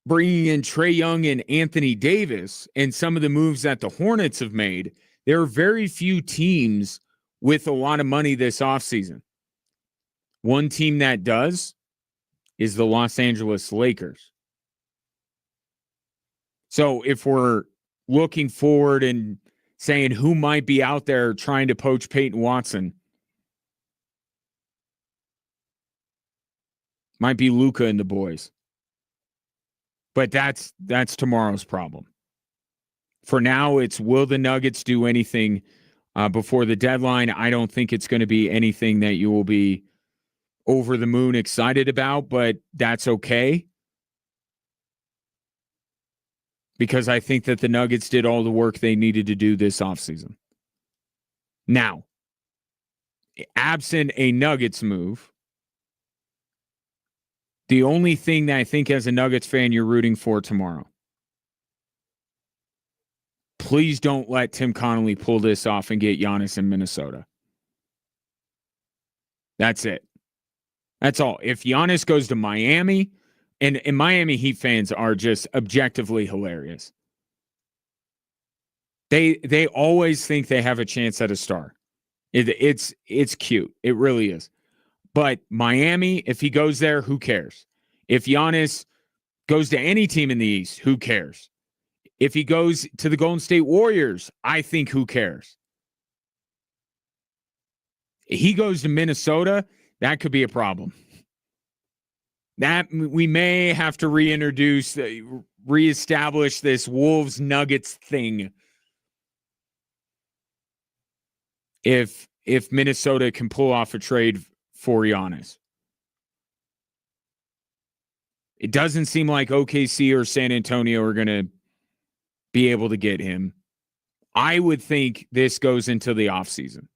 bringing in Trae Young and Anthony Davis and some of the moves that the Hornets have made, there are very few teams with a lot of money this offseason. One team that does is the Los Angeles Lakers. So if we're looking forward and saying who might be out there trying to poach Peyton Watson, might be Luka and the boys. But that's tomorrow's problem. For now, it's will the Nuggets do anything before the deadline? I don't think it's going to be anything that you will be over the moon excited about, but that's okay. Because I think that the Nuggets did all the work they needed to do this offseason. Now, absent a Nuggets move, the only thing that I think as a Nuggets fan you're rooting for tomorrow, please don't let Tim Connolly pull this off and get Giannis in Minnesota. That's it. That's all. If Giannis goes to Miami, and Miami Heat fans are just objectively hilarious. They always think they have a chance at a star. It's cute. It really is. But Miami, if he goes there, who cares? If Giannis goes to any team in the East, who cares? If he goes to the Golden State Warriors, I think who cares? He goes to Minnesota, that could be a problem. That we may have to reestablish this Wolves Nuggets thing if Minnesota can pull off a trade for Giannis. It doesn't seem like OKC or San Antonio are going to be able to get him. I would think this goes into the offseason.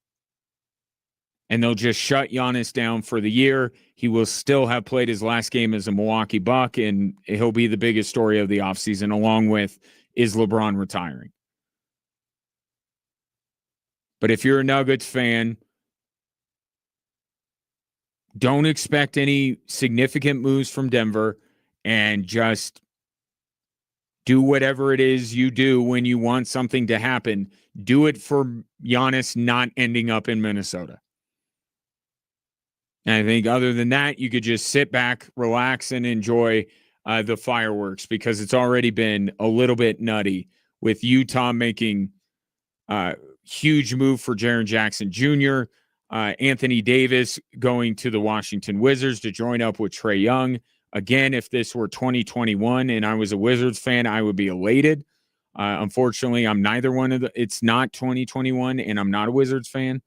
And they'll just shut Giannis down for the year. He will still have played his last game as a Milwaukee Buck, and he'll be the biggest story of the offseason, along with is LeBron retiring. But if you're a Nuggets fan, don't expect any significant moves from Denver and just do whatever it is you do when you want something to happen. Do it for Giannis not ending up in Minnesota. And I think other than that, you could just sit back, relax, and enjoy the fireworks because it's already been a little bit nutty with Utah making a huge move for Jaren Jackson Jr., Anthony Davis going to the Washington Wizards to join up with Trae Young. Again, if this were 2021 and I was a Wizards fan, I would be elated. Unfortunately, I'm neither one of the. It's not 2021, and I'm not a Wizards fan.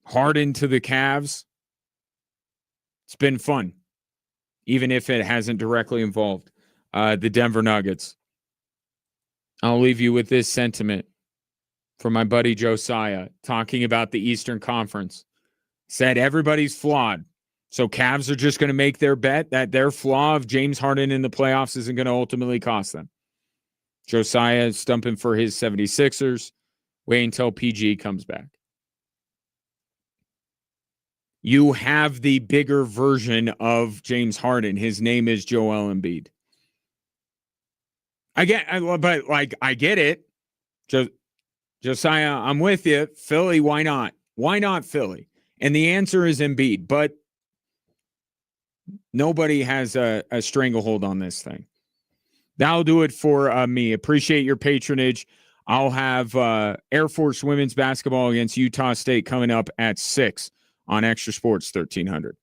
Harden to the Cavs. It's been fun, even if it hasn't directly involved the Denver Nuggets. I'll leave you with this sentiment from my buddy Josiah talking about the Eastern Conference. Said everybody's flawed. So Cavs are just going to make their bet that their flaw of James Harden in the playoffs isn't going to ultimately cost them. Josiah stumping for his 76ers. Wait until PG comes back. You have the bigger version of James Harden. His name is Joel Embiid. I get it. Josiah, I'm with you. Philly, why not? Why not Philly? And the answer is Embiid, but nobody has a stranglehold on this thing. That'll do it for me. Appreciate your patronage. I'll have Air Force women's basketball against Utah State coming up at 6 on Extra Sports 1300.